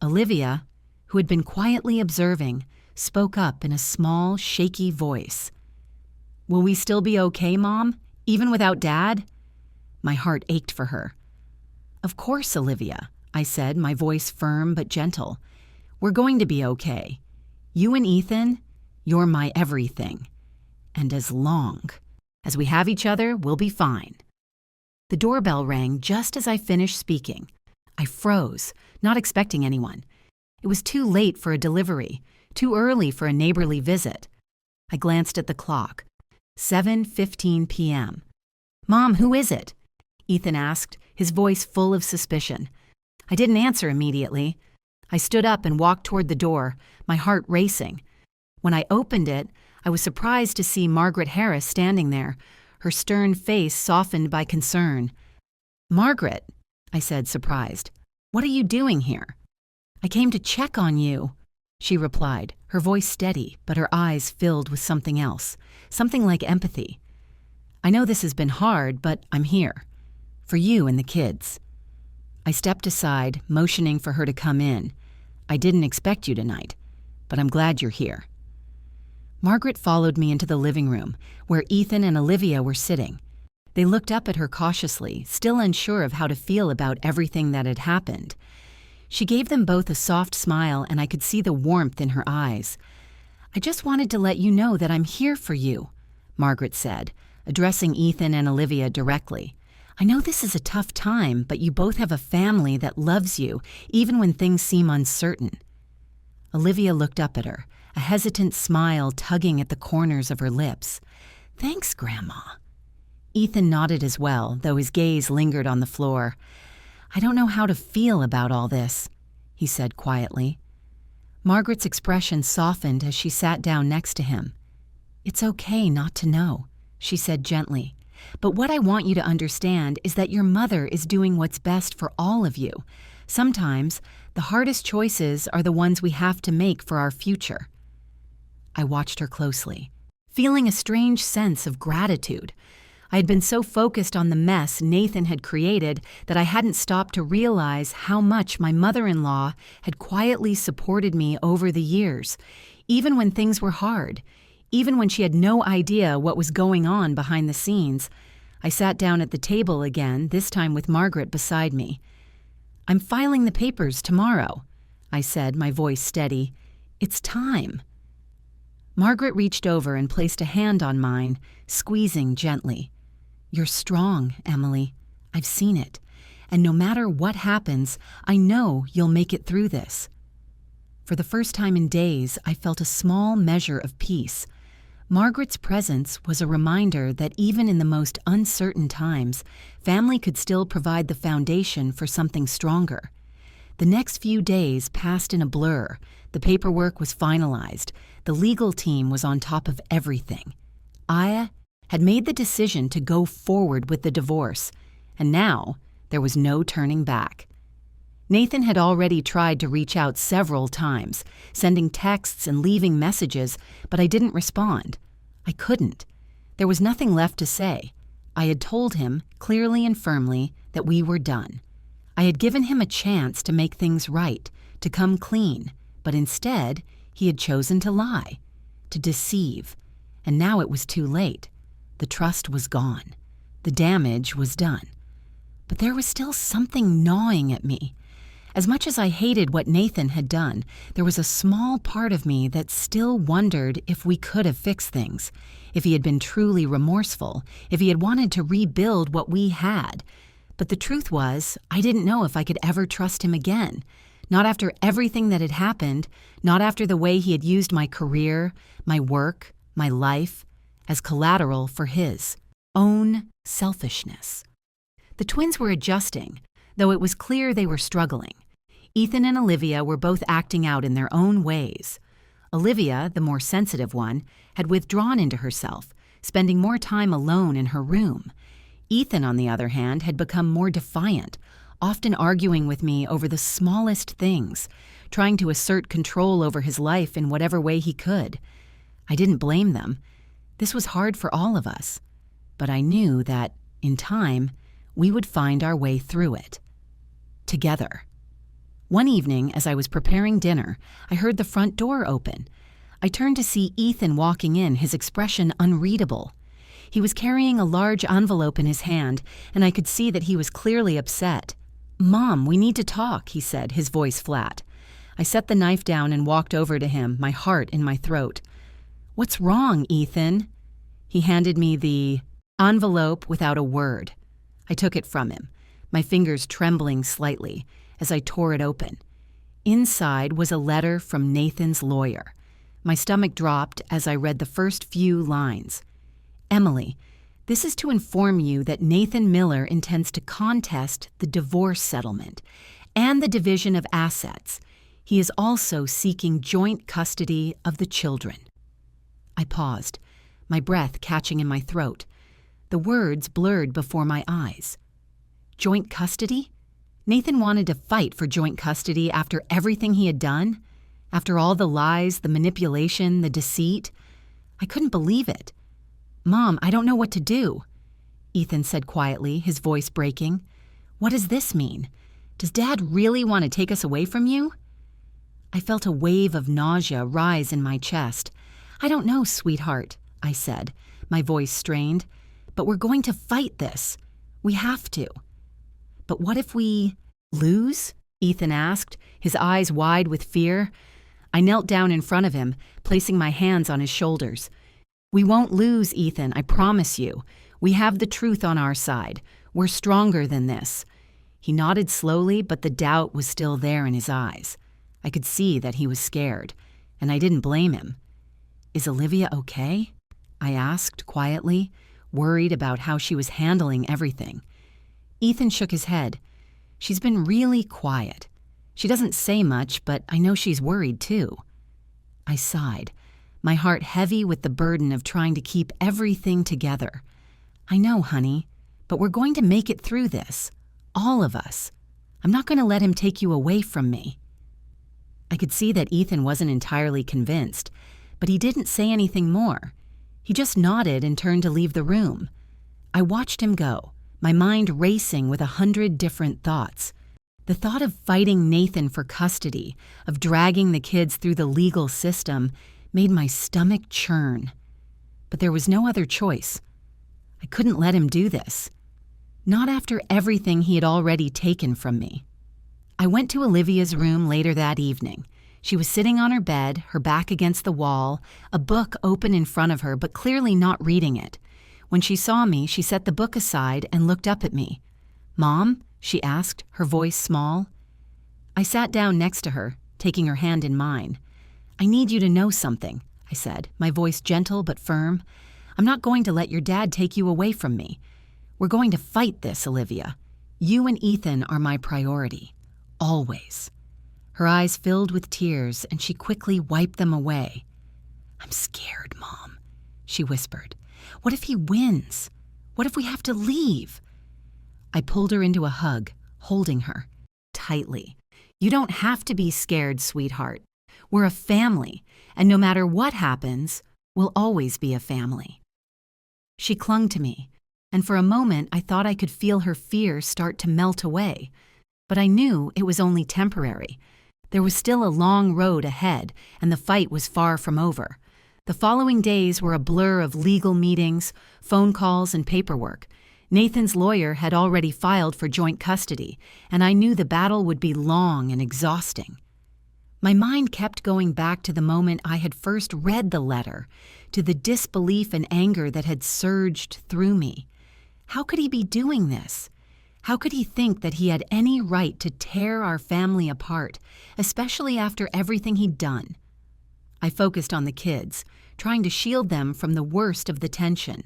Olivia, who had been quietly observing, spoke up in a small, shaky voice. "Will we still be okay, Mom, even without Dad?" My heart ached for her. "Of course, Olivia," I said, my voice firm but gentle. "We're going to be okay. You and Ethan, you're my everything. And as long as we have each other, we'll be fine." The doorbell rang just as I finished speaking. I froze, not expecting anyone. It was too late for a delivery, too early for a neighborly visit. I glanced at the clock. 7:15 p.m. "Mom, who is it?" Ethan asked, his voice full of suspicion. I didn't answer immediately. I stood up and walked toward the door, my heart racing. When I opened it, I was surprised to see Margaret Harris standing there, her stern face softened by concern. "Margaret," I said, surprised, "what are you doing here?" "I came to check on you," she replied, her voice steady, but her eyes filled with something else, something like empathy. "I know this has been hard, but I'm here. For you and the kids." I stepped aside, motioning for her to come in. "I didn't expect you tonight, but I'm glad you're here." Margaret followed me into the living room, where Ethan and Olivia were sitting. They looked up at her cautiously, still unsure of how to feel about everything that had happened. She gave them both a soft smile, and I could see the warmth in her eyes. "I just wanted to let you know that I'm here for you," Margaret said, addressing Ethan and Olivia directly. "I know this is a tough time, but you both have a family that loves you, even when things seem uncertain." Olivia looked up at her, a hesitant smile tugging at the corners of her lips. "Thanks, Grandma." Ethan nodded as well, though his gaze lingered on the floor. "I don't know how to feel about all this," he said quietly. Margaret's expression softened as she sat down next to him. "It's okay not to know," she said gently. "But what I want you to understand is that your mother is doing what's best for all of you. Sometimes, the hardest choices are the ones we have to make for our future." I watched her closely, feeling a strange sense of gratitude. I had been so focused on the mess Nathan had created that I hadn't stopped to realize how much my mother-in-law had quietly supported me over the years, even when things were hard, even when she had no idea what was going on behind the scenes. I sat down at the table again, this time with Margaret beside me. "I'm filing the papers tomorrow," I said, my voice steady. "It's time." Margaret reached over and placed a hand on mine, squeezing gently. "You're strong, Emily. I've seen it. And no matter what happens, I know you'll make it through this." For the first time in days, I felt a small measure of peace. Margaret's presence was a reminder that even in the most uncertain times, family could still provide the foundation for something stronger. The next few days passed in a blur. The paperwork was finalized. The legal team was on top of everything. I had made the decision to go forward with the divorce, and now there was no turning back. Nathan had already tried to reach out several times, sending texts and leaving messages, but I didn't respond. I couldn't. There was nothing left to say. I had told him, clearly and firmly, that we were done. I had given him a chance to make things right, to come clean, but instead, he had chosen to lie, to deceive, and now it was too late. The trust was gone. The damage was done. But there was still something gnawing at me. As much as I hated what Nathan had done, there was a small part of me that still wondered if we could have fixed things, if he had been truly remorseful, if he had wanted to rebuild what we had. But the truth was, I didn't know if I could ever trust him again. Not after everything that had happened, not after the way he had used my career, my work, my life, as collateral for his own selfishness. The twins were adjusting, though it was clear they were struggling. Ethan and Olivia were both acting out in their own ways. Olivia, the more sensitive one, had withdrawn into herself, spending more time alone in her room. Ethan, on the other hand, had become more defiant, often arguing with me over the smallest things, trying to assert control over his life in whatever way he could. I didn't blame them. This was hard for all of us. But I knew that, in time, we would find our way through it. Together. One evening, as I was preparing dinner, I heard the front door open. I turned to see Ethan walking in, his expression unreadable. He was carrying a large envelope in his hand, and I could see that he was clearly upset. "Mom, we need to talk," he said, his voice flat. I set the knife down and walked over to him, my heart in my throat. "What's wrong, Ethan?" He handed me the envelope without a word. I took it from him, my fingers trembling slightly as I tore it open. Inside was a letter from Nathan's lawyer. My stomach dropped as I read the first few lines. "Emily, this is to inform you that Nathan Miller intends to contest the divorce settlement and the division of assets. He is also seeking joint custody of the children." I paused, my breath catching in my throat. The words blurred before my eyes. Joint custody? Nathan wanted to fight for joint custody after everything he had done? After all the lies, the manipulation, the deceit? I couldn't believe it. "Mom, I don't know what to do," Ethan said quietly, his voice breaking. "What does this mean? Does Dad really want to take us away from you?" I felt a wave of nausea rise in my chest. "I don't know, sweetheart," I said, my voice strained. "But we're going to fight this. We have to." "But what if we lose?" Ethan asked, his eyes wide with fear. I knelt down in front of him, placing my hands on his shoulders. "We won't lose, Ethan, I promise you. We have the truth on our side. We're stronger than this." He nodded slowly, but the doubt was still there in his eyes. I could see that he was scared, and I didn't blame him. "Is Olivia okay?" I asked quietly, worried about how she was handling everything. Ethan shook his head. "She's been really quiet. She doesn't say much, but I know she's worried too." I sighed, my heart heavy with the burden of trying to keep everything together. "I know, honey, but we're going to make it through this. All of us. I'm not going to let him take you away from me." I could see that Ethan wasn't entirely convinced, but he didn't say anything more. He just nodded and turned to leave the room. I watched him go, my mind racing with 100 different thoughts. The thought of fighting Nathan for custody, of dragging the kids through the legal system, made my stomach churn. But there was no other choice. I couldn't let him do this. Not after everything he had already taken from me. I went to Olivia's room later that evening. She was sitting on her bed, her back against the wall, a book open in front of her, but clearly not reading it. When she saw me, she set the book aside and looked up at me. "Mom?" she asked, her voice small. I sat down next to her, taking her hand in mine. "I need you to know something," I said, my voice gentle but firm. "I'm not going to let your dad take you away from me. We're going to fight this, Olivia. You and Ethan are my priority. Always." Her eyes filled with tears, and she quickly wiped them away. "I'm scared, Mom," she whispered. "What if he wins? What if we have to leave?" I pulled her into a hug, holding her tightly. "You don't have to be scared, sweetheart. We're a family, and no matter what happens, we'll always be a family." She clung to me, and for a moment I thought I could feel her fear start to melt away. But I knew it was only temporary. There was still a long road ahead, and the fight was far from over. The following days were a blur of legal meetings, phone calls, and paperwork. Nathan's lawyer had already filed for joint custody, and I knew the battle would be long and exhausting. My mind kept going back to the moment I had first read the letter, to the disbelief and anger that had surged through me. How could he be doing this? How could he think that he had any right to tear our family apart, especially after everything he'd done? I focused on the kids, trying to shield them from the worst of the tension.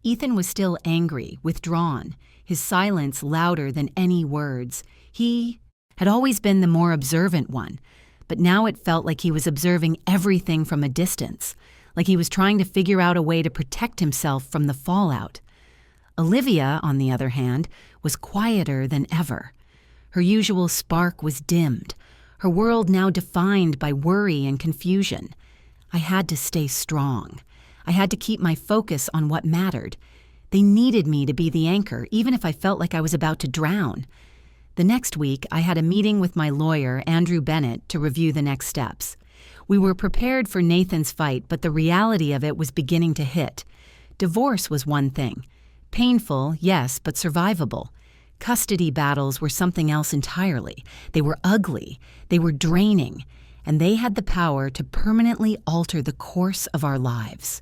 Ethan was still angry, withdrawn, his silence louder than any words. He had always been the more observant one, but now it felt like he was observing everything from a distance, like he was trying to figure out a way to protect himself from the fallout. Olivia, on the other hand, was quieter than ever. Her usual spark was dimmed, her world now defined by worry and confusion. I had to stay strong. I had to keep my focus on what mattered. They needed me to be the anchor, even if I felt like I was about to drown. The next week, I had a meeting with my lawyer, Andrew Bennett, to review the next steps. We were prepared for Nathan's fight, but the reality of it was beginning to hit. Divorce was one thing. Painful, yes, but survivable. Custody battles were something else entirely. They were ugly, they were draining, and they had the power to permanently alter the course of our lives.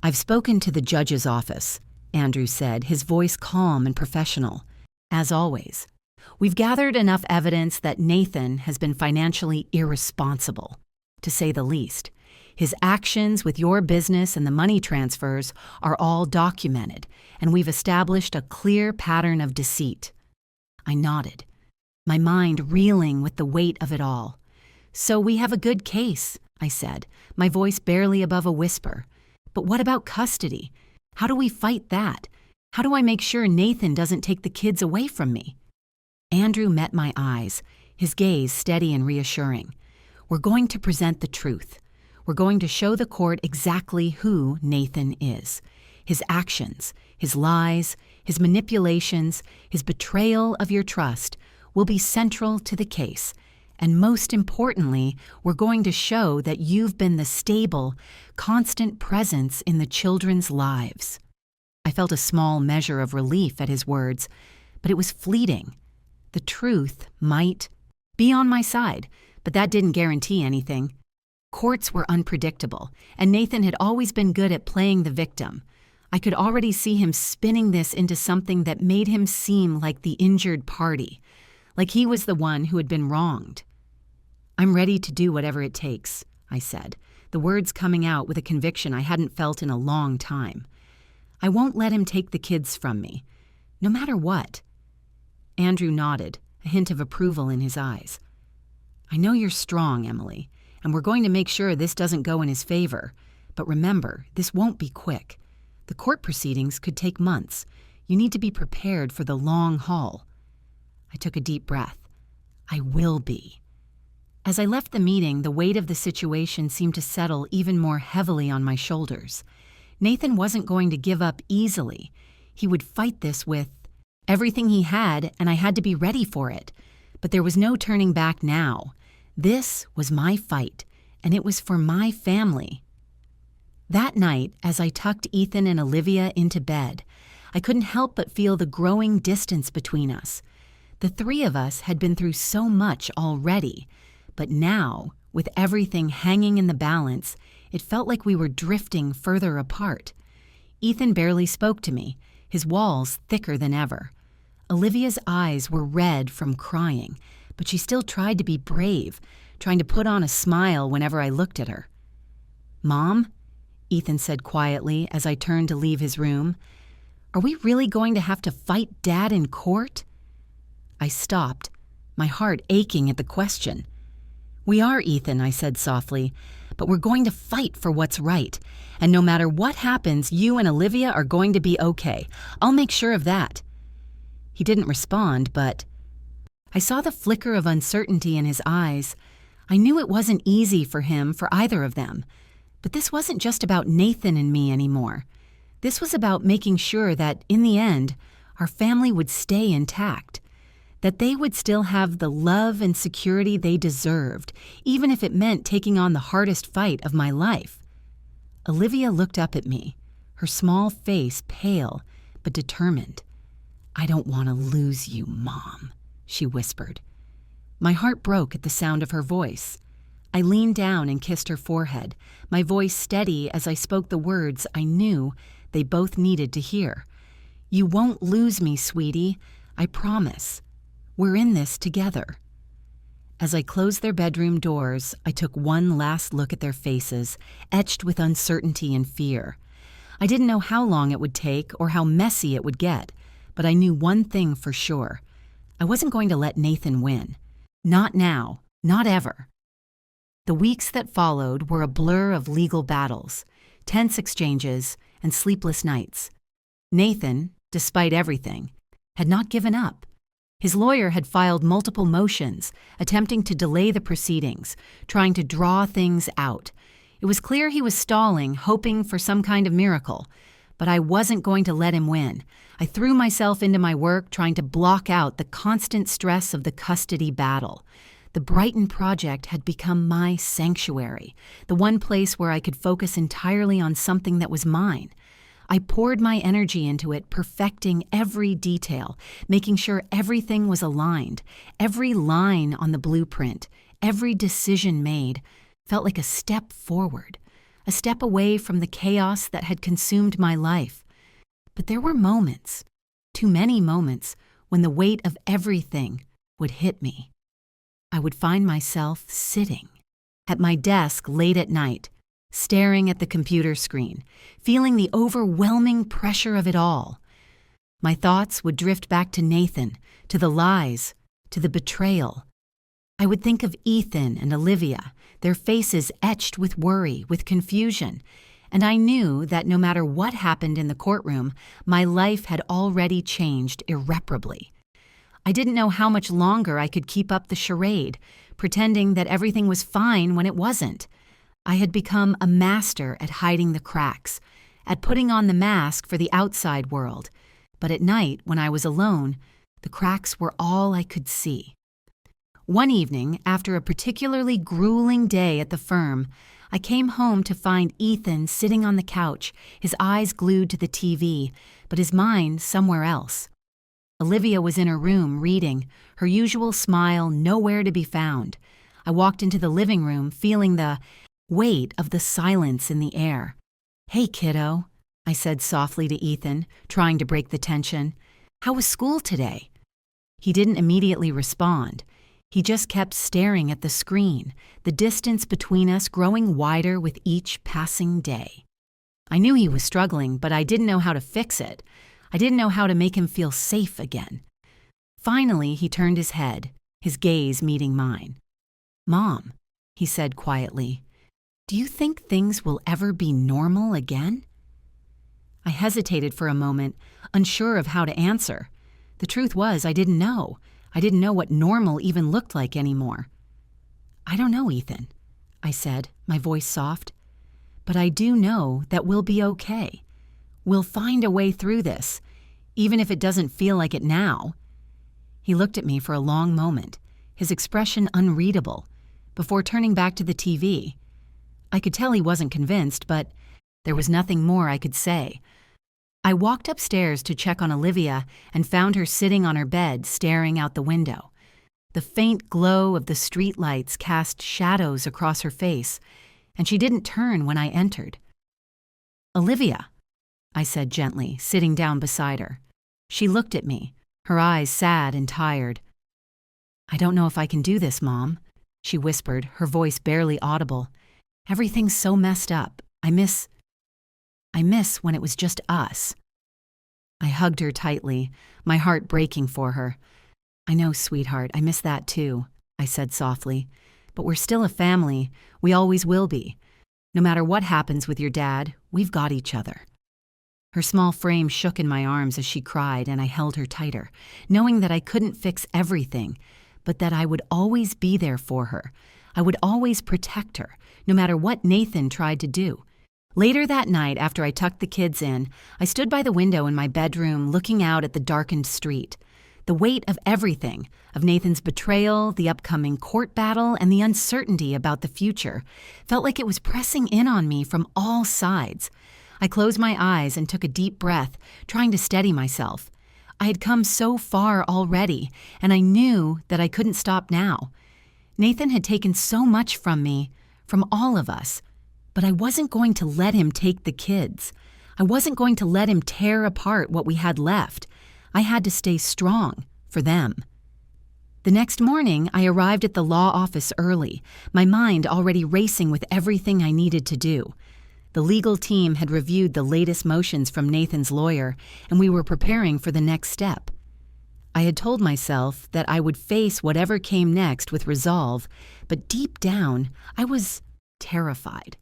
"I've spoken to the judge's office," Andrew said, his voice calm and professional. "As always, we've gathered enough evidence that Nathan has been financially irresponsible, to say the least. His actions with your business and the money transfers are all documented, and we've established a clear pattern of deceit." I nodded, my mind reeling with the weight of it all. "So we have a good case," I said, my voice barely above a whisper. "But what about custody? How do we fight that? How do I make sure Nathan doesn't take the kids away from me?" Andrew met my eyes, his gaze steady and reassuring. "We're going to present the truth. We're going to show the court exactly who Nathan is. His actions, his lies, his manipulations, his betrayal of your trust will be central to the case. And most importantly, we're going to show that you've been the stable, constant presence in the children's lives." I felt a small measure of relief at his words, but it was fleeting. The truth might be on my side, but that didn't guarantee anything. Courts were unpredictable, and Nathan had always been good at playing the victim. I could already see him spinning this into something that made him seem like the injured party, like he was the one who had been wronged. "I'm ready to do whatever it takes," I said, the words coming out with a conviction I hadn't felt in a long time. "I won't let him take the kids from me, no matter what." Andrew nodded, a hint of approval in his eyes. "I know you're strong, Emily, and we're going to make sure this doesn't go in his favor. But remember, this won't be quick. The court proceedings could take months. You need to be prepared for the long haul." I took a deep breath. I will be. As I left the meeting, the weight of the situation seemed to settle even more heavily on my shoulders. Nathan wasn't going to give up easily. He would fight this with everything he had, and I had to be ready for it. But there was no turning back now. This was my fight, and it was for my family. That night, as I tucked Ethan and Olivia into bed, I couldn't help but feel the growing distance between us. The three of us had been through so much already, but now, with everything hanging in the balance, it felt like we were drifting further apart. Ethan barely spoke to me, his walls thicker than ever. Olivia's eyes were red from crying, but she still tried to be brave, trying to put on a smile whenever I looked at her. "Mom," Ethan said quietly as I turned to leave his room, "are we really going to have to fight Dad in court?" I stopped, my heart aching at the question. "We are, Ethan," I said softly, "but we're going to fight for what's right. And no matter what happens, you and Olivia are going to be okay. I'll make sure of that." He didn't respond, but I saw the flicker of uncertainty in his eyes. I knew it wasn't easy for him, for either of them. But this wasn't just about Nathan and me anymore. This was about making sure that, in the end, our family would stay intact, that they would still have the love and security they deserved, even if it meant taking on the hardest fight of my life. Olivia looked up at me, her small face pale but determined. "I don't want to lose you, Mom," she whispered. My heart broke at the sound of her voice. I leaned down and kissed her forehead, my voice steady as I spoke the words I knew they both needed to hear. "You won't lose me, sweetie. I promise. We're in this together." As I closed their bedroom doors, I took one last look at their faces, etched with uncertainty and fear. I didn't know how long it would take or how messy it would get, but I knew one thing for sure. I wasn't going to let Nathan win. Not now, not ever. The weeks that followed were a blur of legal battles, tense exchanges, and sleepless nights. Nathan, despite everything, had not given up. His lawyer had filed multiple motions, attempting to delay the proceedings, trying to draw things out. It was clear he was stalling, hoping for some kind of miracle. But I wasn't going to let him win. I threw myself into my work, trying to block out the constant stress of the custody battle. The Brighton project had become my sanctuary, the one place where I could focus entirely on something that was mine. I poured my energy into it, perfecting every detail, making sure everything was aligned. Every line on the blueprint, every decision made, felt like a step forward, a step away from the chaos that had consumed my life. But there were moments, too many moments, when the weight of everything would hit me. I would find myself sitting at my desk late at night, staring at the computer screen, feeling the overwhelming pressure of it all. My thoughts would drift back to Nathan, to the lies, to the betrayal. I would think of Ethan and Olivia, their faces etched with worry, with confusion, and I knew that no matter what happened in the courtroom, my life had already changed irreparably. I didn't know how much longer I could keep up the charade, pretending that everything was fine when it wasn't. I had become a master at hiding the cracks, at putting on the mask for the outside world, but at night, when I was alone, the cracks were all I could see. One evening, after a particularly grueling day at the firm, I came home to find Ethan sitting on the couch, his eyes glued to the TV, but his mind somewhere else. Olivia was in her room reading, her usual smile nowhere to be found. I walked into the living room, feeling the weight of the silence in the air. "Hey, kiddo," I said softly to Ethan, trying to break the tension. "How was school today?" He didn't immediately respond. He just kept staring at the screen, the distance between us growing wider with each passing day. I knew he was struggling, but I didn't know how to fix it. I didn't know how to make him feel safe again. Finally, he turned his head, his gaze meeting mine. "Mom," he said quietly, "do you think things will ever be normal again?" I hesitated for a moment, unsure of how to answer. The truth was, I didn't know. I didn't know what normal even looked like anymore. "I don't know, Ethan," I said, my voice soft. But I do know that we'll be okay. We'll find a way through this, even if it doesn't feel like it now." He looked at me for a long moment, his expression unreadable, before turning back to the TV. I could tell he wasn't convinced, but there was nothing more I could say. I walked upstairs to check on Olivia and found her sitting on her bed, staring out the window. The faint glow of the streetlights cast shadows across her face, and she didn't turn when I entered. "Olivia," I said gently, sitting down beside her. She looked at me, her eyes sad and tired. "I don't know if I can do this, Mom," she whispered, her voice barely audible. "Everything's so messed up. I miss when it was just us." I hugged her tightly, my heart breaking for her. "I know, sweetheart, I miss that too," I said softly. "But we're still a family. We always will be. No matter what happens with your dad, we've got each other." Her small frame shook in my arms as she cried, and I held her tighter, knowing that I couldn't fix everything, but that I would always be there for her. I would always protect her, no matter what Nathan tried to do. Later that night, after I tucked the kids in, I stood by the window in my bedroom looking out at the darkened street. The weight of everything, of Nathan's betrayal, the upcoming court battle, and the uncertainty about the future, felt like it was pressing in on me from all sides. I closed my eyes and took a deep breath, trying to steady myself. I had come so far already, and I knew that I couldn't stop now. Nathan had taken so much from me, from all of us, but I wasn't going to let him take the kids. I wasn't going to let him tear apart what we had left. I had to stay strong for them. The next morning, I arrived at the law office early, my mind already racing with everything I needed to do. The legal team had reviewed the latest motions from Nathan's lawyer, and we were preparing for the next step. I had told myself that I would face whatever came next with resolve, but deep down, I was terrified.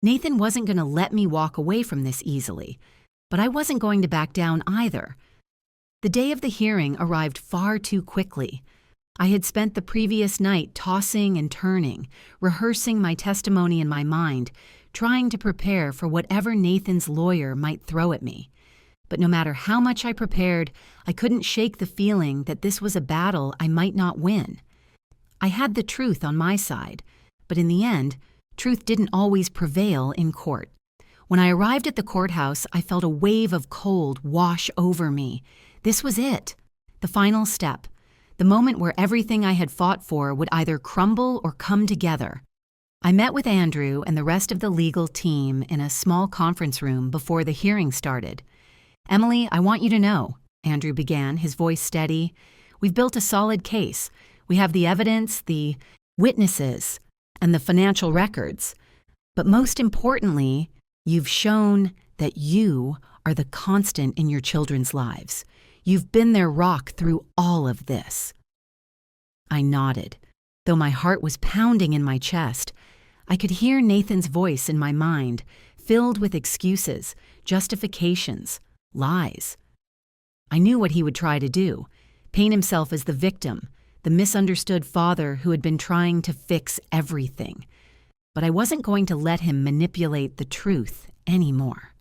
Nathan wasn't going to let me walk away from this easily, but I wasn't going to back down either. The day of the hearing arrived far too quickly. I had spent the previous night tossing and turning, rehearsing my testimony in my mind, trying to prepare for whatever Nathan's lawyer might throw at me. But no matter how much I prepared, I couldn't shake the feeling that this was a battle I might not win. I had the truth on my side, but in the end, truth didn't always prevail in court. When I arrived at the courthouse, I felt a wave of cold wash over me. This was it, the final step, the moment where everything I had fought for would either crumble or come together. I met with Andrew and the rest of the legal team in a small conference room before the hearing started. "Emily, I want you to know," Andrew began, his voice steady. "We've built a solid case. We have the evidence, the witnesses, and the financial records. But most importantly, you've shown that you are the constant in your children's lives. You've been their rock through all of this." I nodded, though my heart was pounding in my chest. I could hear Nathan's voice in my mind, filled with excuses, justifications, lies. I knew what he would try to do, paint himself as the victim, the misunderstood father who had been trying to fix everything. But I wasn't going to let him manipulate the truth anymore.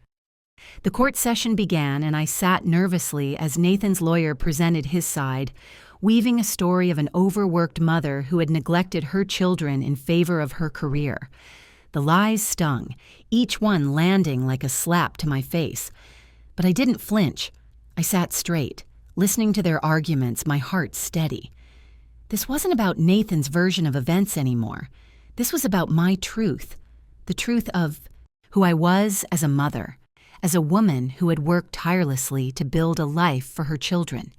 The court session began, and I sat nervously as Nathan's lawyer presented his side, weaving a story of an overworked mother who had neglected her children in favor of her career. The lies stung, each one landing like a slap to my face. But I didn't flinch. I sat straight, listening to their arguments, my heart steady. This wasn't about Nathan's version of events anymore. This was about my truth, the truth of who I was as a mother, as a woman who had worked tirelessly to build a life for her children,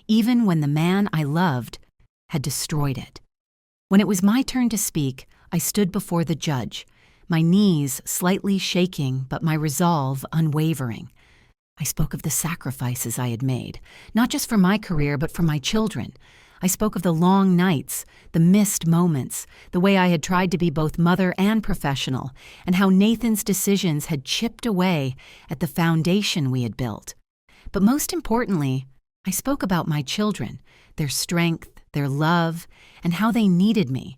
even when the man I loved had destroyed it. When it was my turn to speak, I stood before the judge, my knees slightly shaking but my resolve unwavering. I spoke of the sacrifices I had made, not just for my career but for my children. I spoke of the long nights, the missed moments, the way I had tried to be both mother and professional, and how Nathan's decisions had chipped away at the foundation we had built. But most importantly, I spoke about my children, their strength, their love, and how they needed me,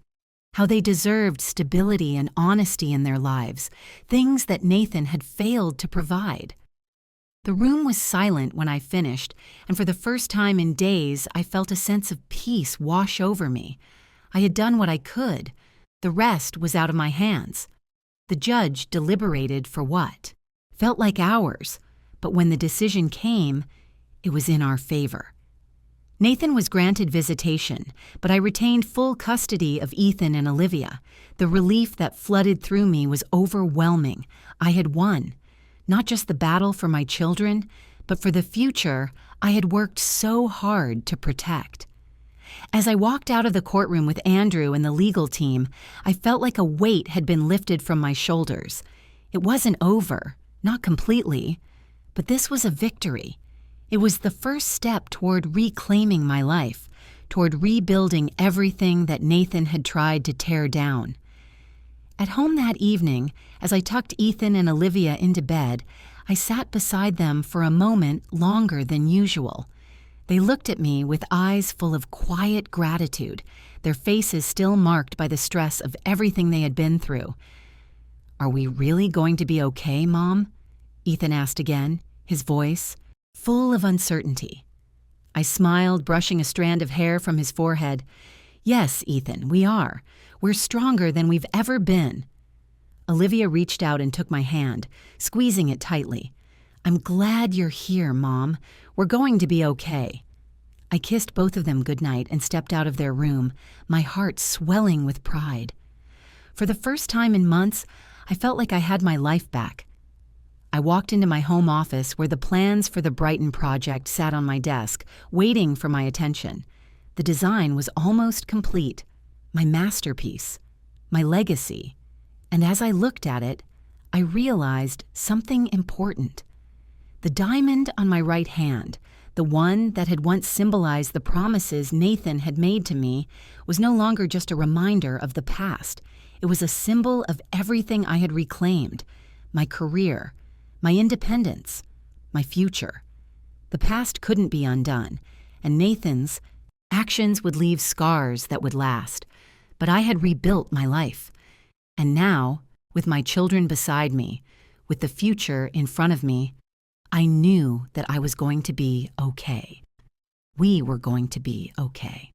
how they deserved stability and honesty in their lives, things that Nathan had failed to provide. The room was silent when I finished, and for the first time in days, I felt a sense of peace wash over me. I had done what I could. The rest was out of my hands. The judge deliberated for what? Felt like hours, but when the decision came, it was in our favor. Nathan was granted visitation, but I retained full custody of Ethan and Olivia. The relief that flooded through me was overwhelming. I had won. Not just the battle for my children, but for the future I had worked so hard to protect. As I walked out of the courtroom with Andrew and the legal team, I felt like a weight had been lifted from my shoulders. It wasn't over, not completely, but this was a victory. It was the first step toward reclaiming my life, toward rebuilding everything that Nathan had tried to tear down. At home that evening, as I tucked Ethan and Olivia into bed, I sat beside them for a moment longer than usual. They looked at me with eyes full of quiet gratitude, their faces still marked by the stress of everything they had been through. "Are we really going to be okay, Mom?" Ethan asked again, his voice full of uncertainty. I smiled, brushing a strand of hair from his forehead. "Yes, Ethan, we are. We're stronger than we've ever been." Olivia reached out and took my hand, squeezing it tightly. "I'm glad you're here, Mom. We're going to be okay." I kissed both of them goodnight and stepped out of their room, my heart swelling with pride. For the first time in months, I felt like I had my life back. I walked into my home office where the plans for the Brighton project sat on my desk, waiting for my attention. The design was almost complete, my masterpiece, my legacy. And as I looked at it, I realized something important. The diamond on my right hand, the one that had once symbolized the promises Nathan had made to me, was no longer just a reminder of the past. It was a symbol of everything I had reclaimed: my career, my independence, my future. The past couldn't be undone, and Nathan's actions would leave scars that would last. But I had rebuilt my life. And now, with my children beside me, with the future in front of me, I knew that I was going to be okay. We were going to be okay.